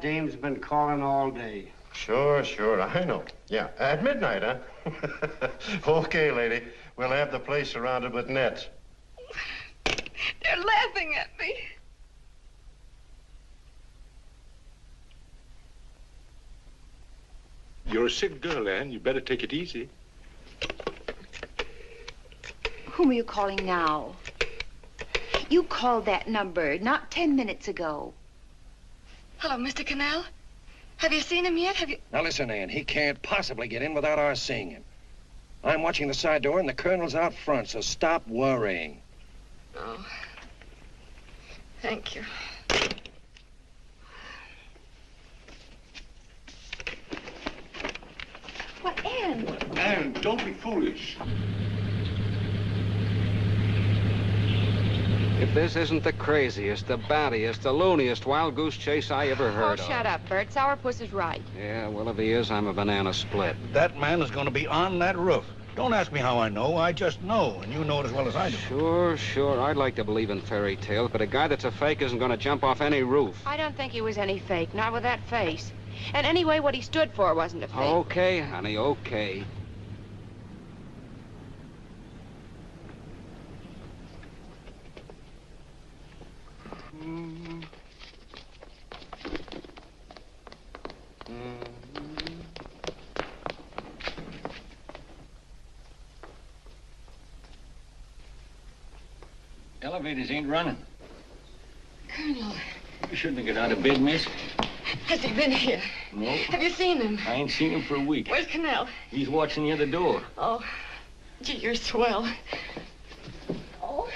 Dame's been calling all day. Sure, I know. Yeah, at midnight, huh? Okay, lady. We'll have the place surrounded with nets. They're laughing at me. You're a sick girl, Anne. You better take it easy. Whom are you calling now? You called that number not 10 minutes ago. Hello, Mr. Cannell. Have you seen him yet? Have you... Now listen, Ann, he can't possibly get in without our seeing him. I'm watching the side door and the colonel's out front, so stop worrying. Oh. Thank you. What, Ann? Anne, don't be foolish. If this isn't the craziest, the battiest, the looniest wild goose chase I ever heard of. Oh, shut up, Bert. Sourpuss is right. Yeah, well, if he is, I'm a banana split. That man is going to be on that roof. Don't ask me how I know. I just know, and you know it as well as I do. Sure. I'd like to believe in fairy tales, but a guy that's a fake isn't going to jump off any roof. I don't think he was any fake, not with that face. And anyway, what he stood for wasn't a fake. Okay, honey, okay. Elevators ain't running. Colonel, You shouldn't have got out of bed, miss. has he been here? No. Have you seen him? I ain't seen him for a week. Where's Cannell? He's watching the other door. Oh, gee, you're swell. Oh.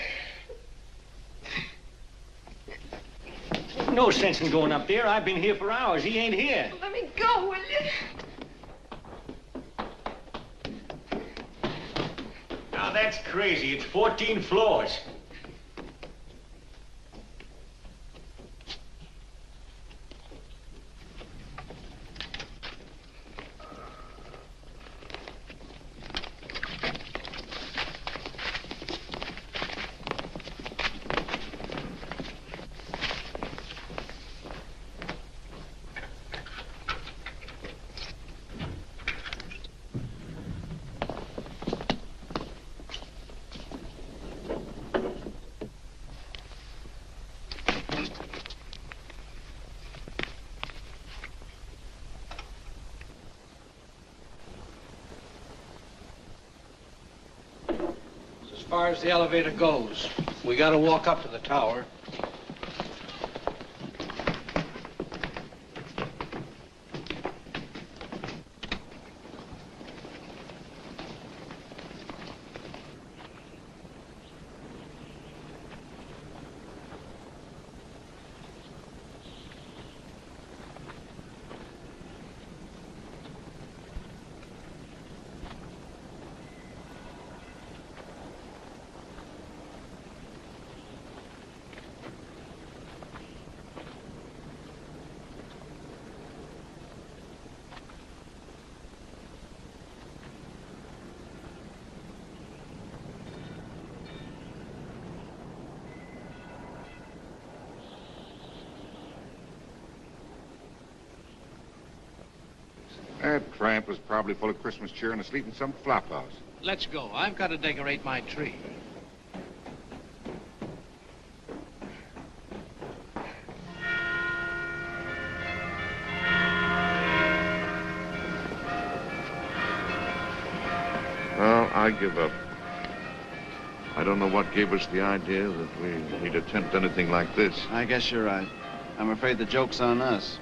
No sense in going up there. I've been here for hours. He ain't here. Let me go, will you? Now that's crazy. It's 14 floors. As far as the elevator goes, we got to walk up to the tower. That tramp was probably full of Christmas cheer and asleep in some flop house. Let's go. I've got to decorate my tree. Well, I give up. I don't know what gave us the idea that we'd attempt anything like this. I guess you're right. I'm afraid the joke's on us.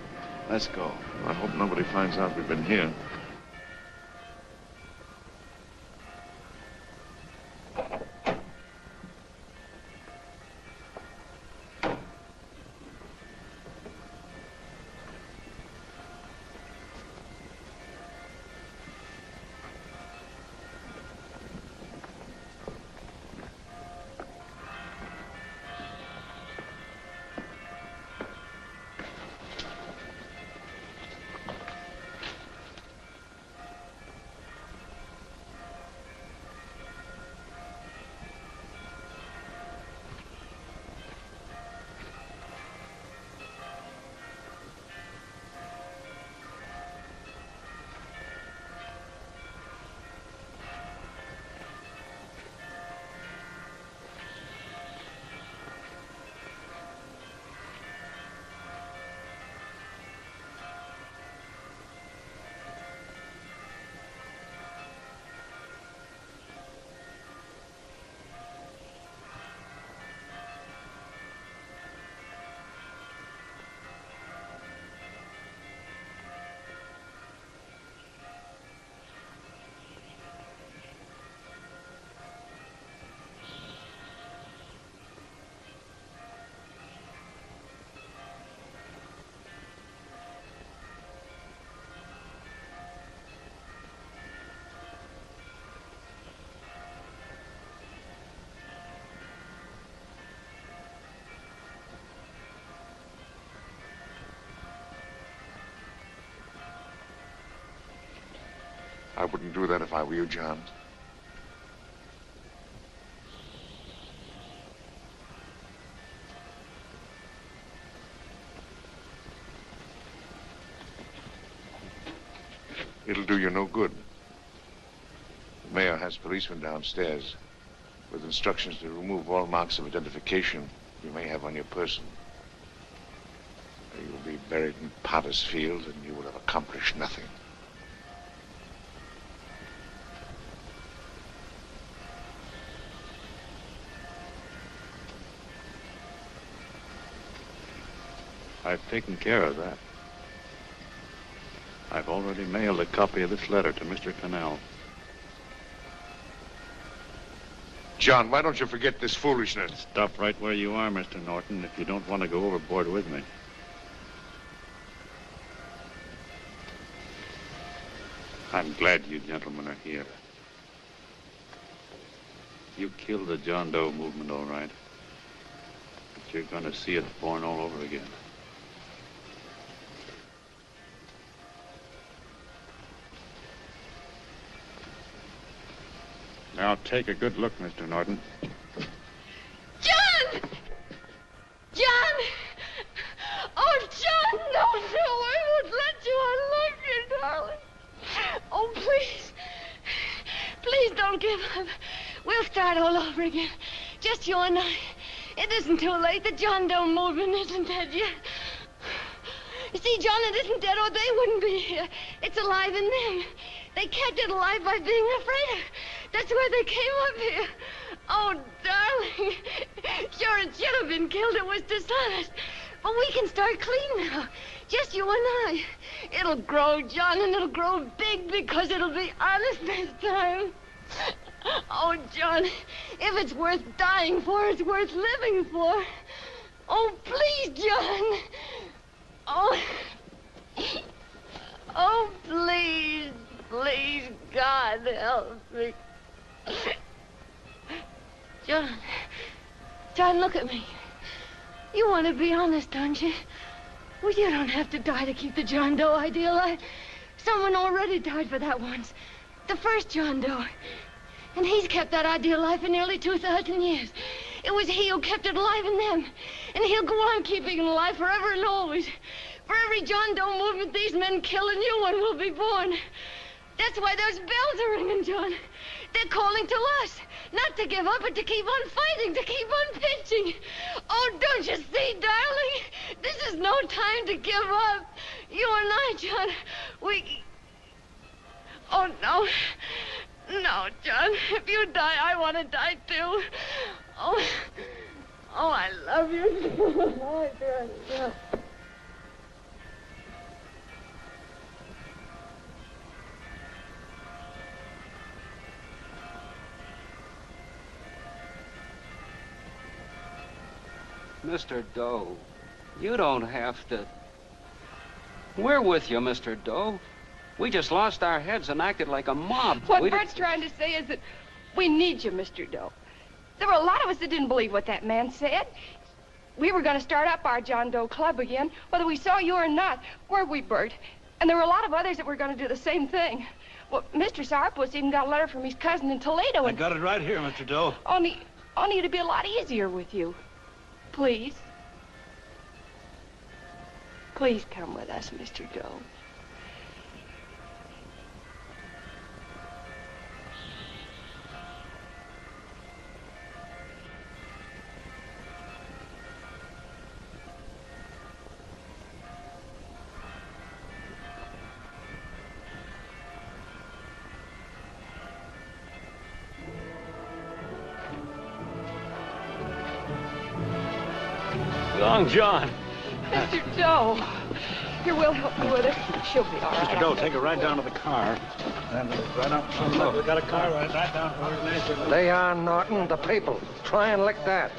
Let's go. I hope nobody finds out we've been here. I wouldn't do that if I were you, John. It'll do you no good. The mayor has policemen downstairs with instructions to remove all marks of identification you may have on your person. You'll be buried in Potter's Field and you will have accomplished nothing. I've taken care of that. I've already mailed a copy of this letter to Mr. Cannell. John, why don't you forget this foolishness? Stop right where you are, Mr. Norton, if you don't want to go overboard with me. I'm glad you gentlemen are here. You killed the John Doe movement, all right. But you're going to see it born all over again. Now, take a good look, Mr. Norton. John! John! Oh, John, no, I won't let you. I love you, darling. Oh, please. Please don't give up. We'll start all over again. Just you and I. It isn't too late. The John Doe movement isn't dead yet. You see, John, it isn't dead or they wouldn't be here. It's alive in them. They kept it alive by being afraid of. That's why they came up here. Oh, darling. Sure, it should have been killed. It was dishonest. But we can start clean now. Just you and I. It'll grow, John, and it'll grow big because it'll be honest this time. Oh, John, if it's worth dying for, it's worth living for. Oh, please, John. Oh. Oh, please, please, God, help me. John, look at me. You want to be honest, don't you? Well, you don't have to die to keep the John Doe idea alive. Someone already died for that once. The first John Doe. And he's kept that idea alive for nearly 2,000 years. It was he who kept it alive in them. And he'll go on keeping it alive forever and always. For every John Doe movement, these men kill a new one will be born. That's why those bells are ringing, John. They're calling to us. Not to give up, but to keep on fighting, to keep on pitching. Oh, don't you see, darling? This is no time to give up. You and I, John, we... Oh, no. No, John. If you die, I want to die, too. Oh, I love you. Oh, I do. Mr. Doe, you don't have to. We're with you, Mr. Doe. We just lost our heads and acted like a mob. What Bert's trying to say is that we need you, Mr. Doe. There were a lot of us that didn't believe what that man said. We were going to start up our John Doe Club again, whether we saw you or not. Weren't we, Bert? And there were a lot of others that were going to do the same thing. Well, Mr. Sourpuss even got a letter from his cousin in Toledo. I got it right here, Mr. Doe. Only it'd be a lot easier with you. Please. Please come with us, Mr. Doe. Long John. Mr. Doe. Here, we'll help you with her. She'll be all right. Mr. Doe, take her right down to the car. And right up front. Look, we got a car right down where it is. They are, Norton, the people. Try and lick that.